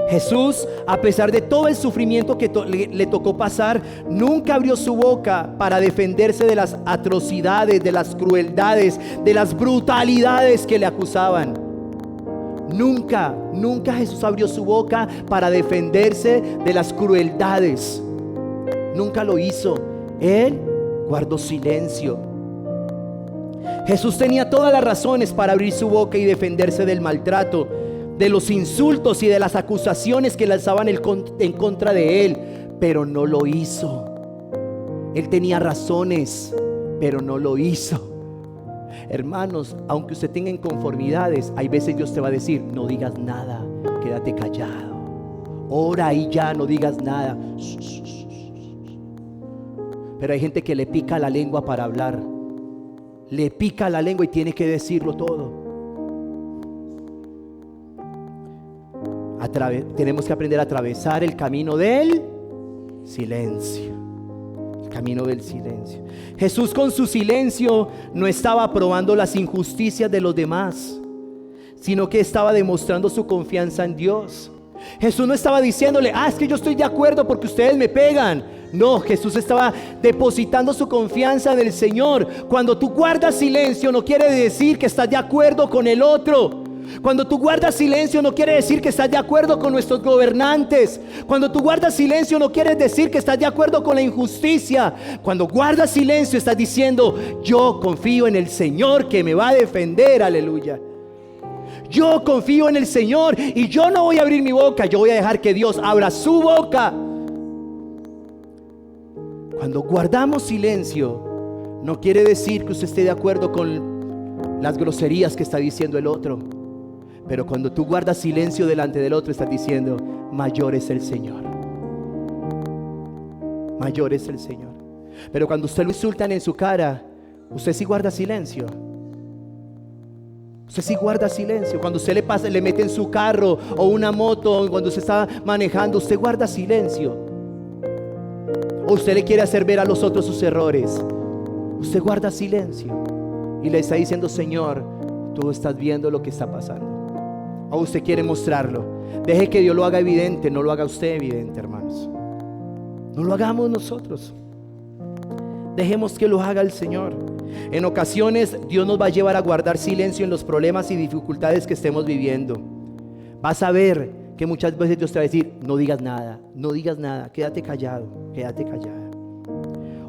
Jesús, a pesar de todo el sufrimiento que le tocó pasar, nunca abrió su boca para defenderse de las atrocidades, de las crueldades, de las brutalidades que le acusaban. Nunca Jesús abrió su boca para defenderse de las crueldades. Nunca lo hizo. Él guardó silencio. Jesús tenía todas las razones para abrir su boca y defenderse del maltrato, de los insultos y de las acusaciones que lanzaban en contra de él, pero no lo hizo. Él tenía razones, pero no lo hizo. Hermanos, aunque usted tenga inconformidades, hay veces Dios te va a decir: no digas nada, quédate callado, ora y ya, no digas nada. Pero hay gente que le pica la lengua para hablar, le pica la lengua y tiene que decirlo todo. Tenemos que aprender a atravesar el camino del silencio. El camino del silencio. Jesús, con su silencio, no estaba aprobando las injusticias de los demás, sino que estaba demostrando su confianza en Dios. Jesús no estaba diciéndole: es que yo estoy de acuerdo porque ustedes me pegan. No, Jesús estaba depositando su confianza en el Señor. Cuando tú guardas silencio, no quiere decir que estás de acuerdo con el otro. Cuando tú guardas silencio, no quiere decir que estás de acuerdo con nuestros gobernantes. Cuando tú guardas silencio, no quiere decir que estás de acuerdo con la injusticia. Cuando guardas silencio, estás diciendo: yo confío en el Señor que me va a defender. Aleluya. Yo confío en el Señor y yo no voy a abrir mi boca. Yo voy a dejar que Dios abra su boca. Cuando guardamos silencio, no quiere decir que usted esté de acuerdo con las groserías que está diciendo el otro. Pero cuando tú guardas silencio delante del otro, estás diciendo: mayor es el Señor. Mayor es el Señor. Pero cuando usted lo insultan en su cara, usted sí guarda silencio. Usted sí guarda silencio. Cuando usted le mete en su carro o una moto, cuando usted está manejando, usted guarda silencio. O usted le quiere hacer ver a los otros sus errores, usted guarda silencio y le está diciendo: Señor, tú estás viendo lo que está pasando. O usted quiere mostrarlo. Deje que Dios lo haga evidente, no lo haga usted evidente, hermanos. No lo hagamos nosotros. Dejemos que lo haga el Señor. En ocasiones Dios nos va a llevar a guardar silencio en los problemas y dificultades que estemos viviendo. Vas a ver que muchas veces Dios te va a decir: no digas nada, no digas nada, quédate callado, quédate callada.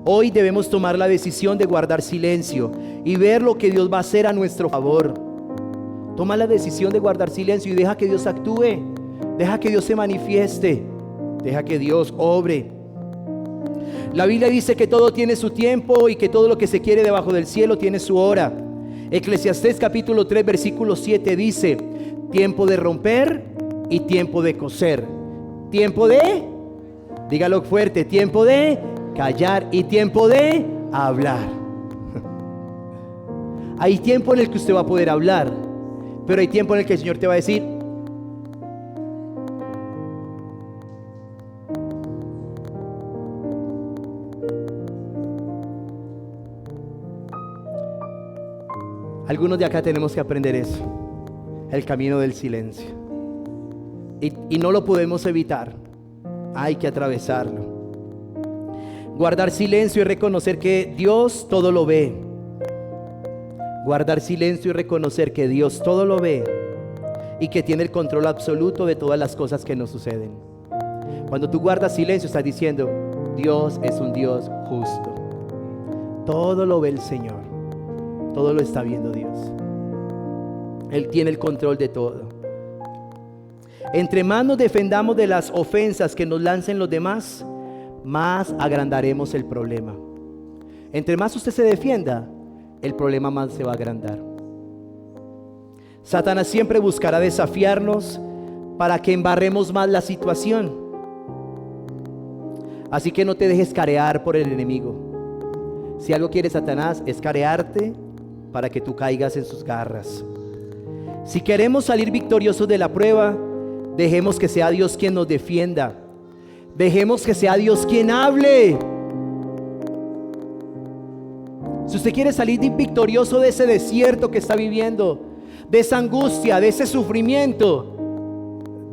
Hoy debemos tomar la decisión de guardar silencio y ver lo que Dios va a hacer a nuestro favor. Toma la decisión de guardar silencio y deja que Dios actúe. Deja que Dios se manifieste. Deja que Dios obre. La Biblia dice que todo tiene su tiempo y que todo lo que se quiere debajo del cielo tiene su hora. Eclesiastés capítulo 3 versículo 7 dice: tiempo de romper y tiempo de coser. Tiempo de, dígalo fuerte, tiempo de callar y tiempo de hablar. Hay tiempo en el que usted va a poder hablar, pero hay tiempo en el que el Señor te va a decir: algunos de acá tenemos que aprender eso. el camino del silencio. Y no lo podemos evitar. Hay que atravesarlo. Guardar silencio y reconocer que Dios todo lo ve. Guardar silencio y reconocer que Dios todo lo ve y que tiene el control absoluto de todas las cosas que nos suceden. Cuando tú guardas silencio, estás diciendo: Dios es un Dios justo. Todo lo ve el Señor. Todo lo está viendo Dios. Él tiene el control de todo. Entre más nos defendamos de las ofensas que nos lancen los demás, más agrandaremos el problema. Entre más usted se defienda, el problema más se va a agrandar. Satanás siempre buscará desafiarnos para que embarremos más la situación. Así que no te dejes carear por el enemigo. Si algo quiere Satanás, es carearte para que tú caigas en sus garras. Si queremos salir victoriosos de la prueba, dejemos que sea Dios quien nos defienda. Dejemos que sea Dios quien hable. Si usted quiere salir victorioso de ese desierto que está viviendo, de esa angustia, de ese sufrimiento,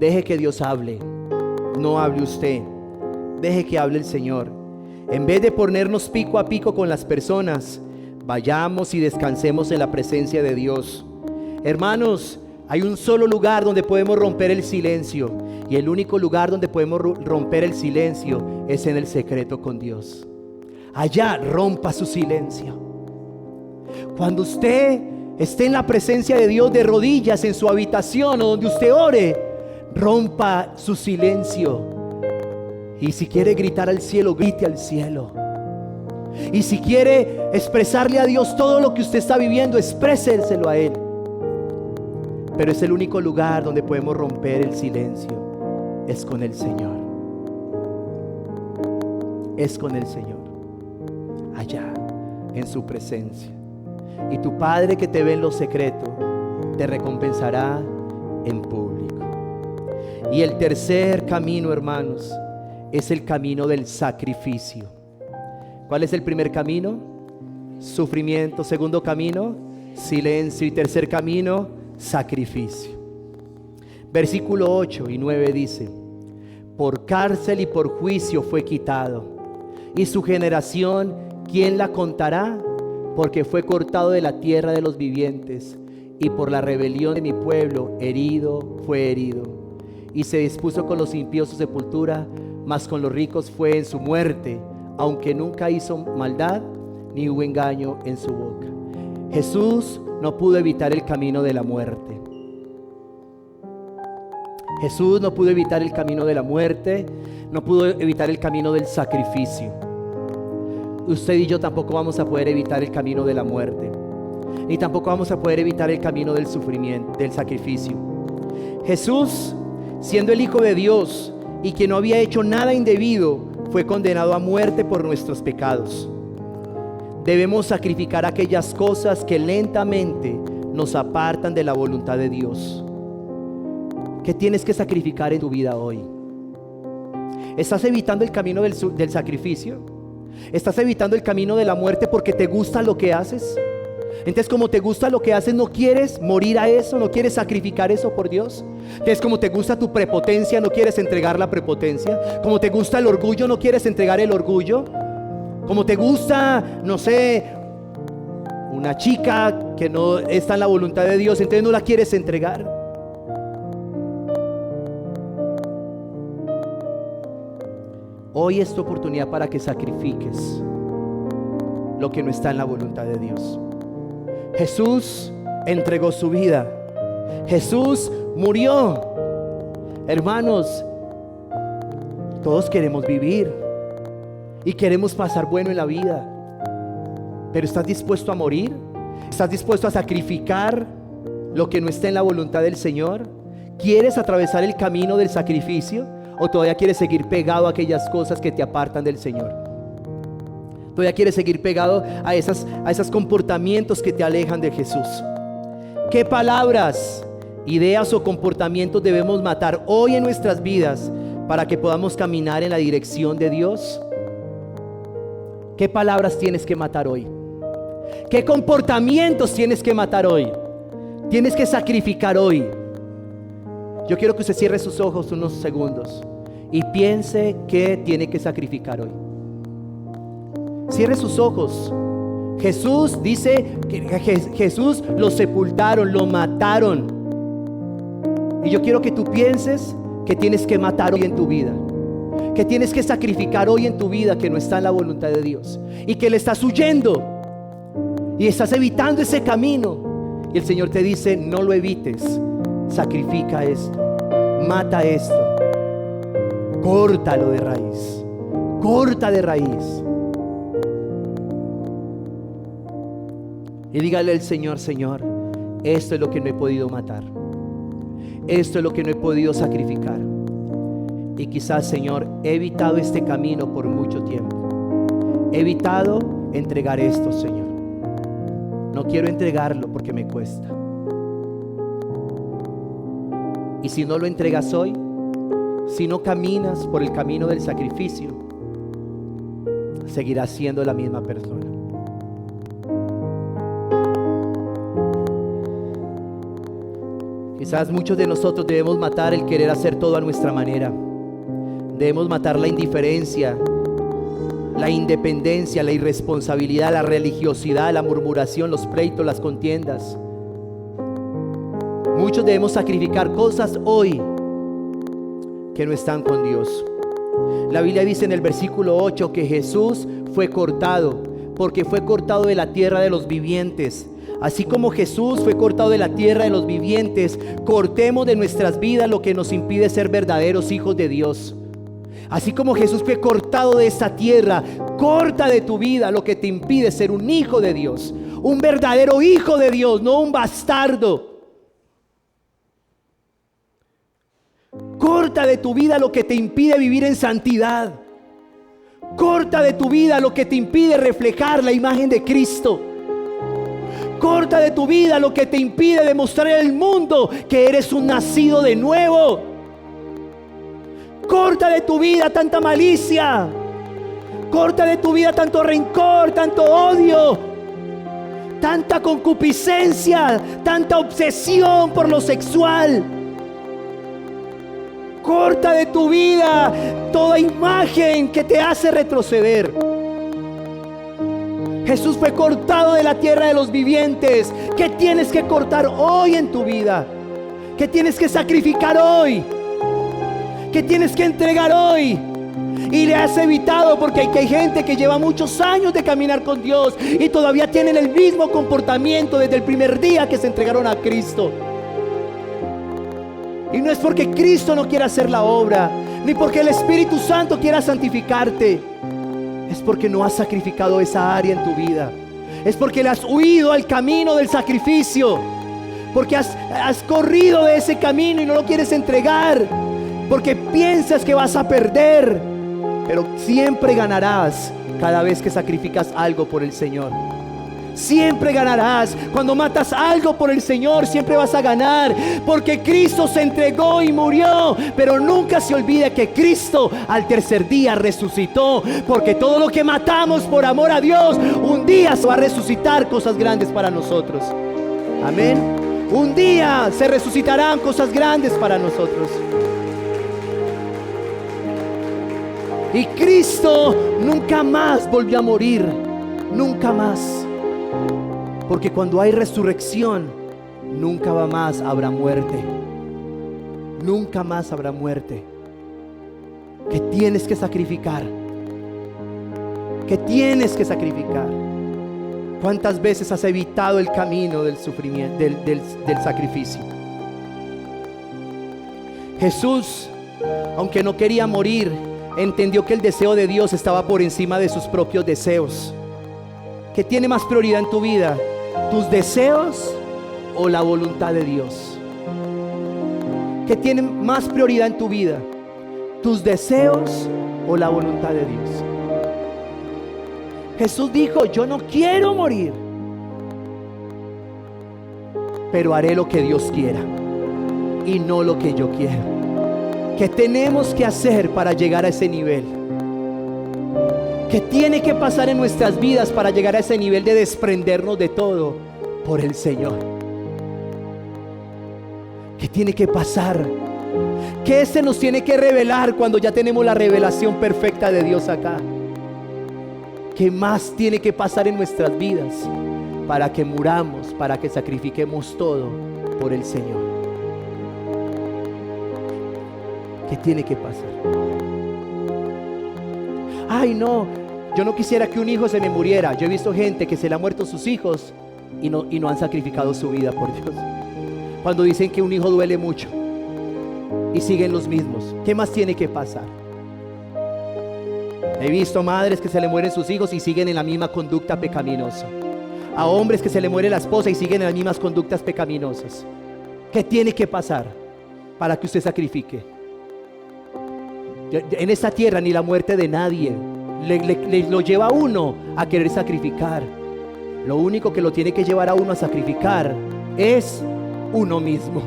deje que Dios hable. No hable usted. Deje que hable el Señor. En vez de ponernos pico a pico con las personas, vayamos y descansemos en la presencia de Dios. Hermanos, hay un solo lugar donde podemos romper el silencio, y el único lugar donde podemos romper el silencio es en el secreto con Dios. Allá rompa su silencio. Cuando usted esté en la presencia de Dios de rodillas en su habitación o donde usted ore, rompa su silencio. Y si quiere gritar al cielo, grite al cielo. Y si quiere expresarle a Dios todo lo que usted está viviendo, exprésenselo a Él. Pero es el único lugar donde podemos romper el silencio. Es con el Señor. Es con el Señor. Allá, en su presencia. Y tu Padre que te ve en lo secreto, te recompensará en público. Y el tercer camino, hermanos, es el camino del sacrificio. ¿Cuál es el primer camino? Sufrimiento. Segundo camino, silencio. Y tercer camino, sacrificio. Versículo 8 y 9 dice: por cárcel y por juicio fue quitado, y su generación, ¿quién la contará? Porque fue cortado de la tierra de los vivientes, y por la rebelión de mi pueblo herido fue herido. Y se dispuso con los impíos su sepultura, mas con los ricos fue en su muerte, aunque nunca hizo maldad, ni hubo engaño en su boca. Jesús no pudo evitar el camino de la muerte. Jesús no pudo evitar el camino de la muerte, no pudo evitar el camino del sacrificio. Usted y yo tampoco vamos a poder evitar el camino de la muerte, ni tampoco vamos a poder evitar el camino del sufrimiento, del sacrificio. Jesús, siendo el Hijo de Dios y que no había hecho nada indebido, fue condenado a muerte por nuestros pecados. Debemos sacrificar aquellas cosas que lentamente nos apartan de la voluntad de Dios. ¿Qué tienes que sacrificar en tu vida hoy? ¿Estás evitando el camino del sacrificio? ¿Estás evitando el camino de la muerte porque te gusta lo que haces? Entonces, como te gusta lo que haces, ¿no quieres morir a eso? ¿No quieres sacrificar eso por Dios? Entonces, como te gusta tu prepotencia, ¿no quieres entregar la prepotencia? Como te gusta el orgullo, ¿no quieres entregar el orgullo? Como te gusta, no sé, una chica que no está en la voluntad de Dios, entonces no la quieres entregar. Hoy es tu oportunidad para que sacrifiques lo que no está en la voluntad de Dios. Jesús entregó su vida. Jesús murió. Hermanos, todos queremos vivir y queremos pasar bueno en la vida. Pero ¿estás dispuesto a morir? ¿Estás dispuesto a sacrificar lo que no está en la voluntad del Señor? ¿Quieres atravesar el camino del sacrificio? ¿O todavía quieres seguir pegado a aquellas cosas que te apartan del Señor? ¿Todavía quieres seguir pegado a esos comportamientos que te alejan de Jesús? ¿Qué palabras, ideas o comportamientos debemos matar hoy en nuestras vidas para que podamos caminar en la dirección de Dios? ¿Qué palabras tienes que matar hoy? ¿Qué comportamientos tienes que matar hoy tienes que sacrificar hoy. Yo quiero que usted cierre sus ojos unos segundos y piense qué tiene que sacrificar hoy. Cierre sus ojos. Jesús dice que Jesús lo sepultaron, lo mataron. Y yo quiero que tú pienses que tienes que matar hoy en tu vida, que tienes que sacrificar hoy en tu vida, que no está en la voluntad de Dios y que le estás huyendo y estás evitando ese camino. Y el Señor te dice: no lo evites, sacrifica esto, mata esto, córtalo de raíz, corta de raíz. Y dígale al Señor: Señor, esto es lo que no he podido matar, esto es lo que no he podido sacrificar. Y quizás, Señor, he evitado este camino por mucho tiempo. He evitado entregar esto, Señor. No quiero entregarlo porque me cuesta. Y si no lo entregas hoy, si no caminas por el camino del sacrificio, seguirás siendo la misma persona. Quizás muchos de nosotros debemos matar el querer hacer todo a nuestra manera. Debemos matar la indiferencia, la independencia, la irresponsabilidad, la religiosidad, la murmuración, los pleitos, las contiendas. Muchos debemos sacrificar cosas hoy que no están con Dios. La Biblia dice en el versículo 8 que Jesús fue cortado, porque fue cortado de la tierra de los vivientes. Así como Jesús fue cortado de la tierra de los vivientes, cortemos de nuestras vidas lo que nos impide ser verdaderos hijos de Dios. Así como Jesús fue cortado de esta tierra, corta de tu vida lo que te impide ser un hijo de Dios, un verdadero hijo de Dios, no un bastardo. Corta de tu vida lo que te impide vivir en santidad. Corta de tu vida lo que te impide reflejar la imagen de Cristo. Corta de tu vida lo que te impide demostrar al mundo que eres un nacido de nuevo. Corta de tu vida tanta malicia. Corta de tu vida tanto rencor, tanto odio, tanta concupiscencia, tanta obsesión por lo sexual. Corta de tu vida toda imagen que te hace retroceder. Jesús fue cortado de la tierra de los vivientes. ¿Qué tienes que cortar hoy en tu vida? ¿Qué tienes que sacrificar hoy? ¿Qué tienes que entregar hoy? Y le has evitado porque hay gente que lleva muchos años de caminar con Dios y todavía tienen el mismo comportamiento desde el primer día que se entregaron a Cristo. Y no es porque Cristo no quiera hacer la obra, ni porque el Espíritu Santo quiera santificarte. Es porque no has sacrificado esa área en tu vida. Es porque le has huido al camino del sacrificio. Porque has corrido de ese camino y no lo quieres entregar. Porque piensas que vas a perder. Pero siempre ganarás cada vez que sacrificas algo por el Señor. Siempre ganarás. Cuando matas algo por el Señor, siempre vas a ganar. Porque Cristo se entregó y murió. Pero nunca se olvide que Cristo al tercer día resucitó. Porque todo lo que matamos por amor a Dios, un día se va a resucitar cosas grandes para nosotros. Amén. Un día se resucitarán cosas grandes para nosotros. Y Cristo nunca más volvió a morir. Nunca más. Porque cuando hay resurrección, nunca más habrá muerte. Nunca más habrá muerte. ¿Qué tienes que sacrificar? ¿Qué tienes que sacrificar? ¿Cuántas veces has evitado el camino del sufrimiento, del sacrificio? Jesús, aunque no quería morir, entendió que el deseo de Dios estaba por encima de sus propios deseos. ¿Qué tiene más prioridad en tu vida? ¿Tus deseos o la voluntad de Dios? ¿Qué tiene más prioridad en tu vida? ¿Tus deseos o la voluntad de Dios? Jesús dijo: yo no quiero morir, pero haré lo que Dios quiera y no lo que yo quiero. ¿Qué tenemos que hacer para llegar a ese nivel? ¿Qué tiene que pasar en nuestras vidas para llegar a ese nivel de desprendernos de todo por el Señor? ¿Qué tiene que pasar? ¿Qué se nos tiene que revelar cuando ya tenemos la revelación perfecta de Dios acá? ¿Qué más tiene que pasar en nuestras vidas para que muramos, para que sacrifiquemos todo por el Señor? ¿Qué tiene que pasar? Ay, no, yo no quisiera que un hijo se me muriera. Yo he visto gente que se le han muerto sus hijos y no han sacrificado su vida por Dios. Cuando dicen que un hijo duele mucho y siguen los mismos, ¿qué más tiene que pasar? He visto madres que se le mueren sus hijos y siguen en la misma conducta pecaminosa. A hombres que se le muere la esposa y siguen en las mismas conductas pecaminosas. ¿Qué tiene que pasar para que usted sacrifique? En esta tierra ni la muerte de nadie le lo lleva a uno a querer sacrificar. Lo único que lo tiene que llevar a uno a sacrificar es uno mismo.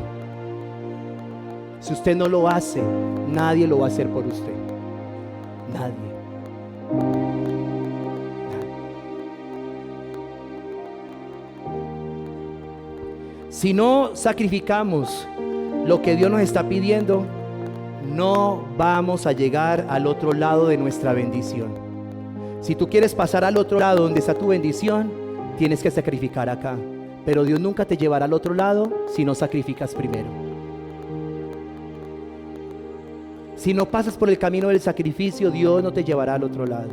Si usted no lo hace, nadie lo va a hacer por usted. Nadie. Si no sacrificamos lo que Dios nos está pidiendo, no vamos a llegar al otro lado de nuestra bendición. Si tú quieres pasar al otro lado donde está tu bendición, tienes que sacrificar acá. Pero Dios nunca te llevará al otro lado si no sacrificas primero. Si no pasas por el camino del sacrificio, Dios no te llevará al otro lado.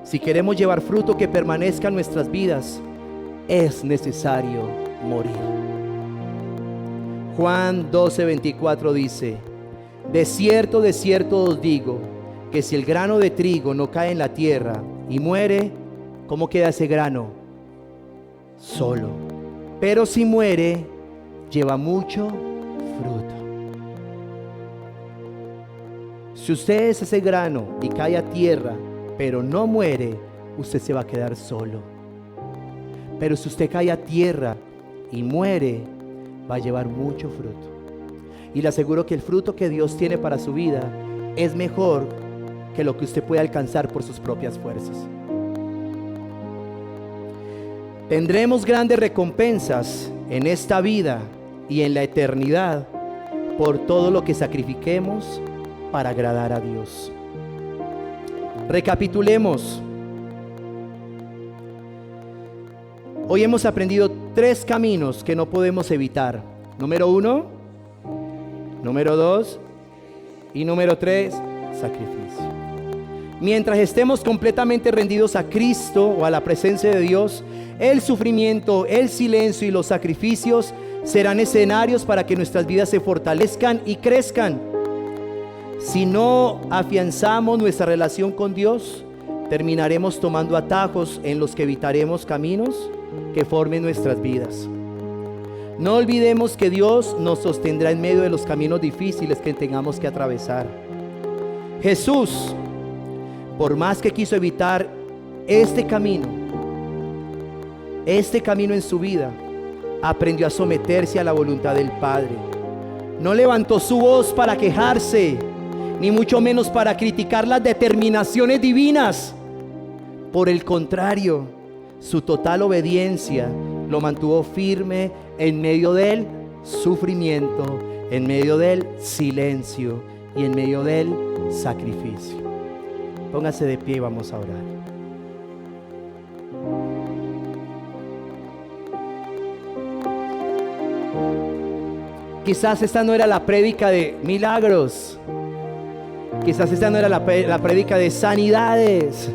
Si queremos llevar fruto que permanezca en nuestras vidas, es necesario morir. Juan 12:24 dice: de cierto os digo, que si el grano de trigo no cae en la tierra y muere, ¿cómo queda ese grano? Solo. Pero si muere, lleva mucho fruto. Si usted es ese grano y cae a tierra, pero no muere, usted se va a quedar solo. Pero si usted cae a tierra y muere, va a llevar mucho fruto. Y le aseguro que el fruto que Dios tiene para su vida es mejor que lo que usted puede alcanzar por sus propias fuerzas. Tendremos grandes recompensas en esta vida y en la eternidad por todo lo que sacrifiquemos para agradar a Dios. Recapitulemos. Hoy hemos aprendido 3 caminos que no podemos evitar. Número 1, número 2 y número 3, sacrificio. Mientras estemos completamente rendidos a Cristo o a la presencia de Dios, el sufrimiento, el silencio y los sacrificios serán escenarios para que nuestras vidas se fortalezcan y crezcan. Si no afianzamos nuestra relación con Dios, terminaremos tomando atajos en los que evitaremos caminos que formen nuestras vidas. No olvidemos que Dios nos sostendrá en medio de los caminos difíciles que tengamos que atravesar. Jesús, por más que quiso evitar este camino en su vida, aprendió a someterse a la voluntad del Padre. No levantó su voz para quejarse, ni mucho menos para criticar las determinaciones divinas. Por el contrario, su total obediencia lo mantuvo firme en medio del sufrimiento, en medio del silencio y en medio del sacrificio. Póngase de pie y vamos a orar. Quizás esta no era la prédica de milagros. Quizás esta no era la prédica de sanidades.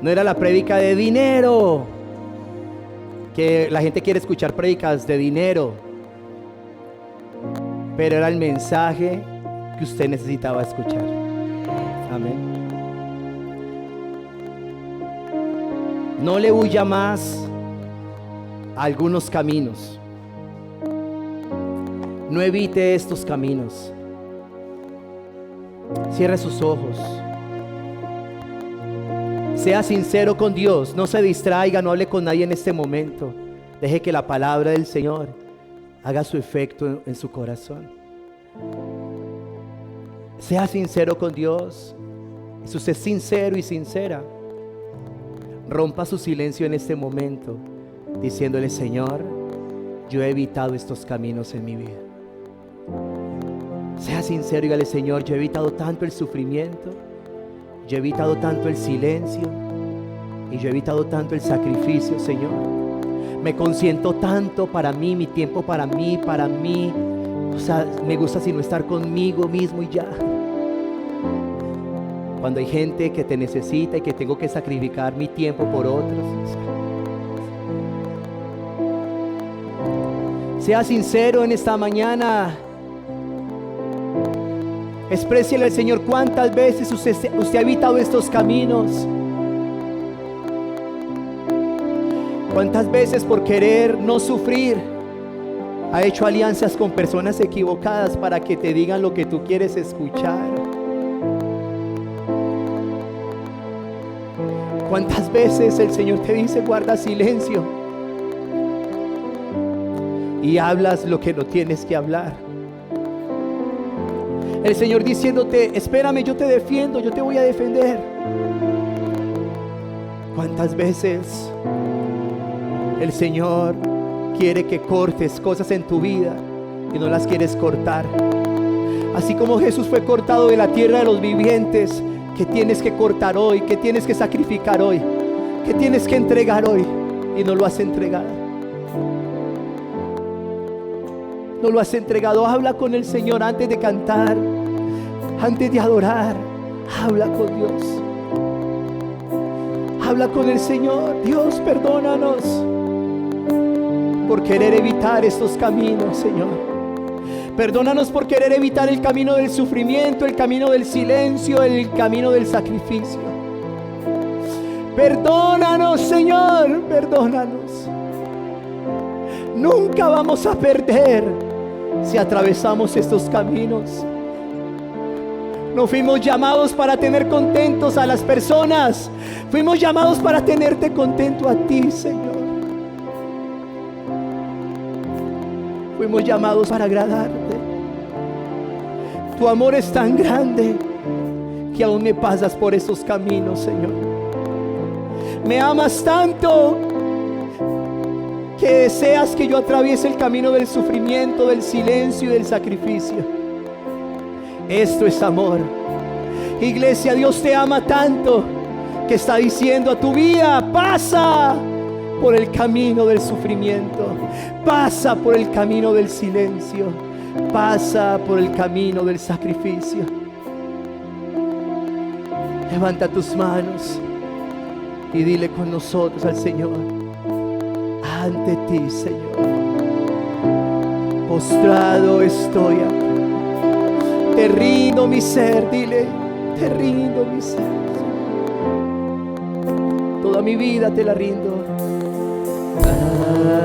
No era la prédica de dinero. Que la gente quiere escuchar prédicas de dinero. Pero era el mensaje que usted necesitaba escuchar. Amén. No le huya más a algunos caminos. No evite estos caminos. Cierre sus ojos. Sea sincero con Dios. No se distraiga, no hable con nadie en este momento. Deje que la palabra del Señor haga su efecto en su corazón. Sea sincero con Dios. Si usted es sincero y sincera, rompa su silencio en este momento, diciéndole: Señor, yo he evitado estos caminos en mi vida. Sea sincero y dígale: Señor, yo he evitado tanto el sufrimiento, yo he evitado tanto el silencio y yo he evitado tanto el sacrificio, Señor. Me consiento tanto para mí, mi tiempo para mí. O sea, me gusta sino estar conmigo mismo y ya. Cuando hay gente que te necesita y que tengo que sacrificar mi tiempo por otros. Sea sincero en esta mañana. Expréciale al Señor cuántas veces usted ha evitado estos caminos. Cuántas veces por querer no sufrir ha hecho alianzas con personas equivocadas para que te digan lo que tú quieres escuchar. Cuántas veces el Señor te dice: guarda silencio, y hablas lo que no tienes que hablar. El Señor diciéndote: espérame, yo te defiendo, yo te voy a defender. ¿Cuántas veces el Señor quiere que cortes cosas en tu vida y no las quieres cortar? Así como Jesús fue cortado de la tierra de los vivientes, ¿qué tienes que cortar hoy? ¿Qué tienes que sacrificar hoy? ¿Qué tienes que entregar hoy? Y no lo has entregado. No lo has entregado. Habla con el Señor antes de cantar, antes de adorar. Habla con Dios. Habla con el Señor. Dios, perdónanos por querer evitar estos caminos, Señor. Perdónanos por querer evitar el camino del sufrimiento, el camino del silencio, el camino del sacrificio. Perdónanos, Señor, perdónanos. Nunca vamos a perder si atravesamos estos caminos. No fuimos llamados para tener contentos a las personas. Fuimos llamados para tenerte contento a ti, Señor. Fuimos llamados para agradarte. Tu amor es tan grande que aún me pasas por esos caminos, Señor. Me amas tanto que deseas que yo atraviese el camino del sufrimiento, del silencio y del sacrificio. Esto es amor. Iglesia, Dios te ama tanto que está diciendo a tu vida: pasa por el camino del sufrimiento, pasa por el camino del silencio, pasa por el camino del sacrificio. Levanta tus manos y dile con nosotros al Señor: ante ti, Señor, postrado estoy aquí. Te rindo mi ser, dile: te rindo mi ser. Toda mi vida te la rindo.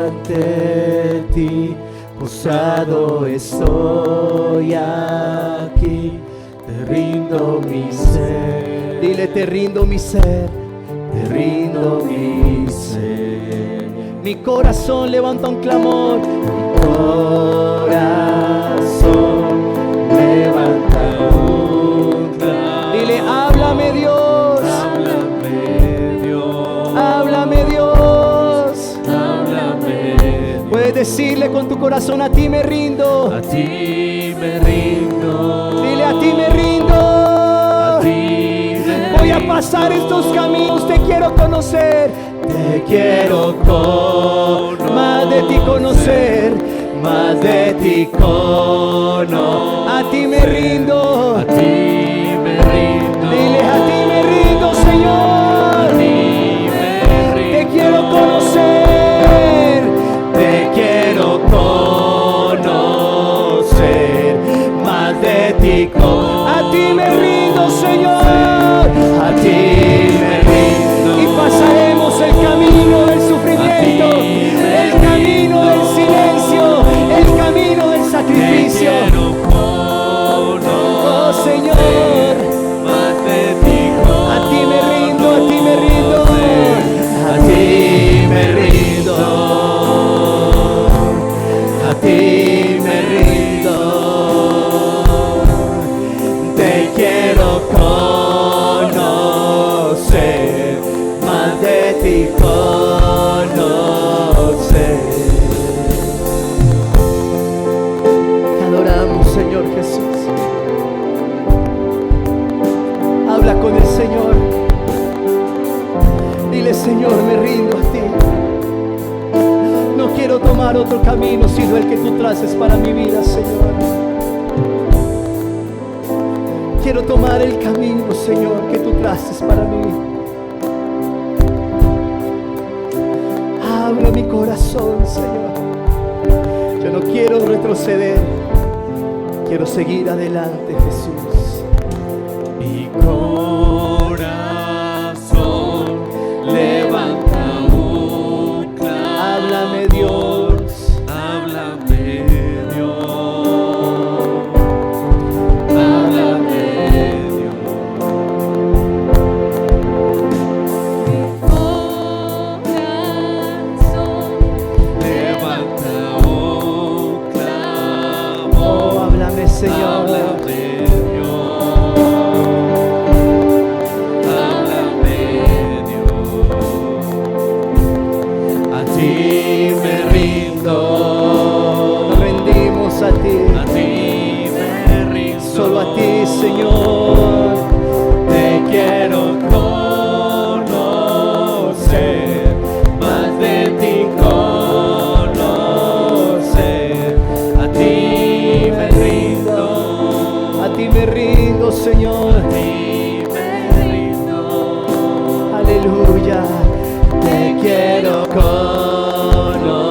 Ante ti, postrado estoy aquí. Te rindo mi ser. Dile: te rindo mi ser. Te rindo mi ser. Mi corazón levanta un clamor. Mi corazón levanta un clamor. Dile: háblame, Dios. Háblame, Dios. Háblame, Dios. Háblame. Puedes decirle con tu corazón: a ti me rindo. A ti me rindo. Dile: a ti me rindo. A ti me voy a pasar estos caminos. Te quiero conocer. Te quiero conocer. Más de ti conocer. Más de ti conocer. A ti me rindo. A ti me rindo. Dile: a ti me rindo, Señor. A ti me rindo. Te quiero conocer. Te quiero conocer. Más de ti conocer. A ti me rindo, Señor. A ti me rindo. Y pasaremos el camino del sufrimiento, el camino del silencio, el camino del sacrificio. Oh, Señor, a ti me rindo, a ti me rindo, a ti me rindo, a ti me rindo. Te quiero conocer, más de ti conocer. tomar otro camino sino el que tú traces para mi vida, Señor. Quiero tomar el camino, Señor, que tú traces para mí. Habla mi corazón, Señor. Yo no quiero retroceder, quiero seguir adelante, Jesús. Mi corazón levanta un clamor. Háblame, Dios. Háblame, Dios. Háblame, Dios. Mi corazón levanta un clamor. Oh, háblame, Señor. Háblame, háblame, Dios. A ti me rindo. Nos rendimos a ti. A ti me rindo. Solo a ti, Señor. Te quiero conocer, más de ti conocer. A ti me rindo. A ti me rindo, Señor. A ti me rindo. Aleluya. Te quiero conocer,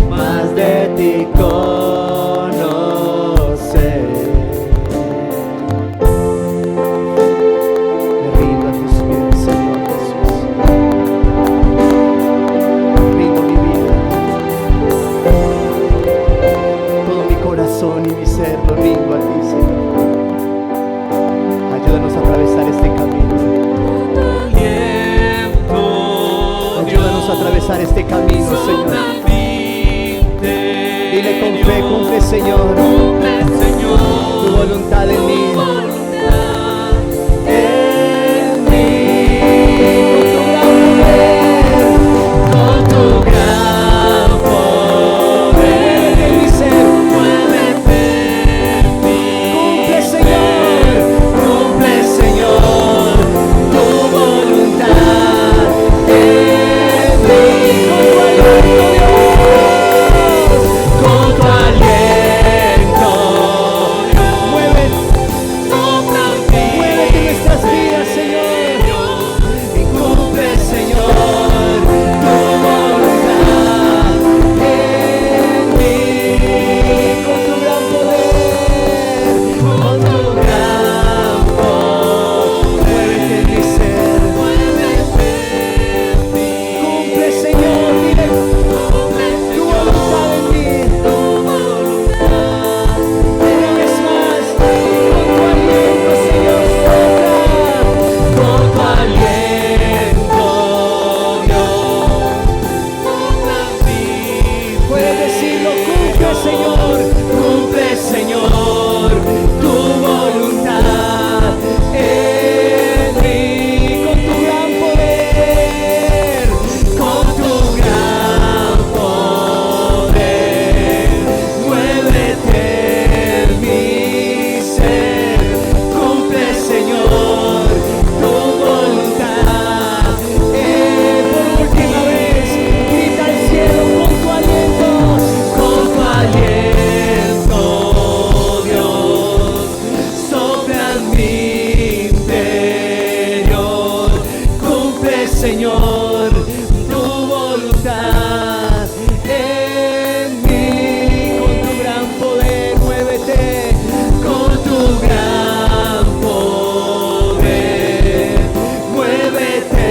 más de ti conocer. Me rindo a tus pies, Señor Jesús. Rindo mi vida. Todo mi corazón y mi ser lo rindo a ti, Señor. Ayúdanos a atravesar este camino. Ayúdanos a atravesar este camino, Señor. Dile con fe, cumple, Señor, tu voluntad en mí. En mí, Con tu gran poder, en mi ser. muévete en mí. Cumple, Señor. Cumple, Señor, tu voluntad en mí. Con tu aliento, Dios, sopla en mí. Muévete en nuestras vidas, Señor. Y cumple, Señor, tu voluntad en mí. Con tu gran poder. Con tu gran Muévete en mi ser. muévete en mí. Cumple, Señor, dile tu voluntad en mí. Una vez más, con tu aliento, Señor, sopla. Con tu aliento, Dios, sopla en mí. Puedes decirlo, cumple, Señor. Cumple, Señor, tu voluntad en mí. Con tu gran poder. Con tu gran poder, muévete en mi ser. Cumple, Señor, tu voluntad. Por última vez, grita al cielo con tu aliento. Con tu aliento, Dios, sopla en mi interior. Cumple, Señor, tu voluntad en mí. Con tu gran poder, muévete. Con tu gran poder, muévete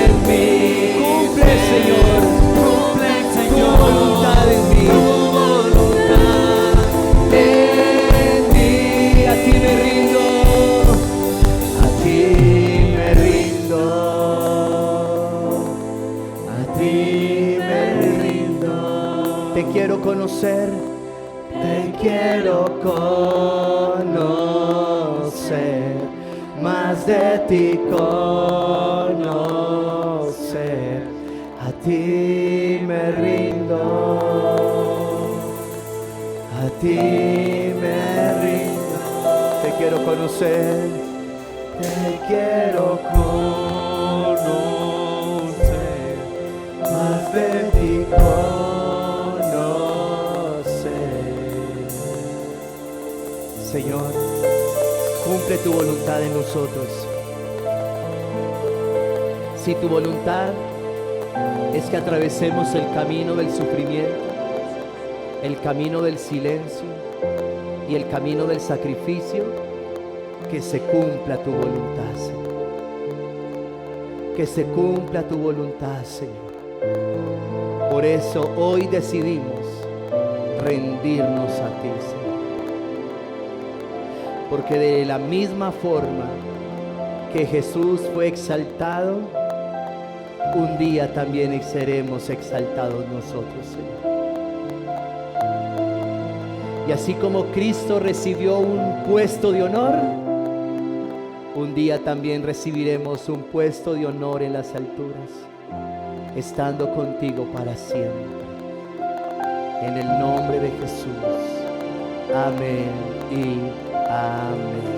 en mí. Cumple, Señor, Cumple, tu Señor, voluntad en mí. tu voluntad en mí. A ti me rindo. A ti me rindo. A ti me rindo. Te quiero conocer. Te quiero conocer, más de ti conocer. A ti me rindo. A ti me rindo. Te quiero conocer. Te quiero conocer, más de ti conocer. Señor, cumple tu voluntad en nosotros. Si tu voluntad es que atravesemos el camino del sufrimiento, el camino del silencio y el camino del sacrificio, que se cumpla tu voluntad, Señor. Que se cumpla tu voluntad, Señor. Por eso hoy decidimos rendirnos a ti, Señor. Porque de la misma forma que Jesús fue exaltado, un día también seremos exaltados nosotros, Señor. Y así como Cristo recibió un puesto de honor, un día también recibiremos un puesto de honor en las alturas, estando contigo para siempre. En el nombre de Jesús. Amén y amén.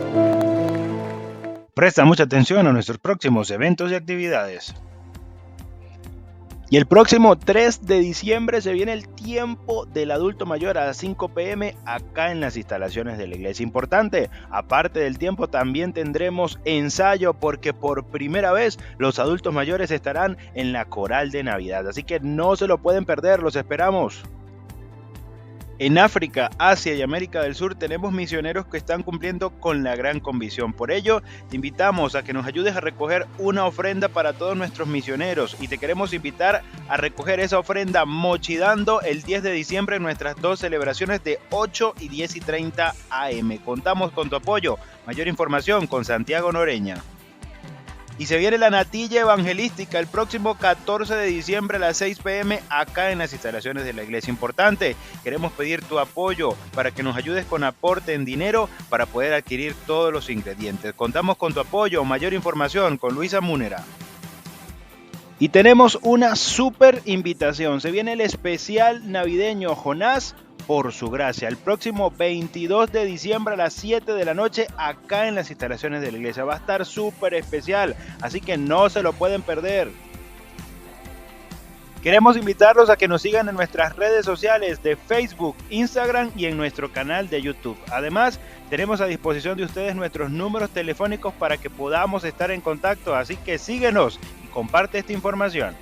Presta mucha atención a nuestros próximos eventos y actividades. Y el próximo 3 de diciembre se viene el tiempo del adulto mayor a las 5 p.m. acá en las instalaciones de la iglesia. Importante, aparte del tiempo también tendremos ensayo, porque por primera vez los adultos mayores estarán en la coral de Navidad. Así que no se lo pueden perder, los esperamos. En África, Asia y América del Sur tenemos misioneros que están cumpliendo con la gran comisión. Por ello, te invitamos a que nos ayudes a recoger una ofrenda para todos nuestros misioneros, y te queremos invitar a recoger esa ofrenda mochidando el 10 de diciembre en nuestras dos celebraciones de 8 y 10 y 30 am. Contamos con tu apoyo. Mayor información con Santiago Noreña. Y se viene la natilla evangelística el próximo 14 de diciembre a las 6 p.m. acá en las instalaciones de la iglesia. Importante, queremos pedir tu apoyo para que nos ayudes con aporte en dinero para poder adquirir todos los ingredientes. Contamos con tu apoyo. Mayor información con Luisa Múnera. Y tenemos una súper invitación. Se viene el especial navideño Jonás por su gracia, el próximo 22 de diciembre a las 7 de la noche acá en las instalaciones de la iglesia. Va a estar súper especial, así que no se lo pueden perder. Queremos invitarlos a que nos sigan en nuestras redes sociales de Facebook, Instagram y en nuestro canal de YouTube. Además, tenemos a disposición de ustedes nuestros números telefónicos para que podamos estar en contacto, así que síguenos y comparte esta información.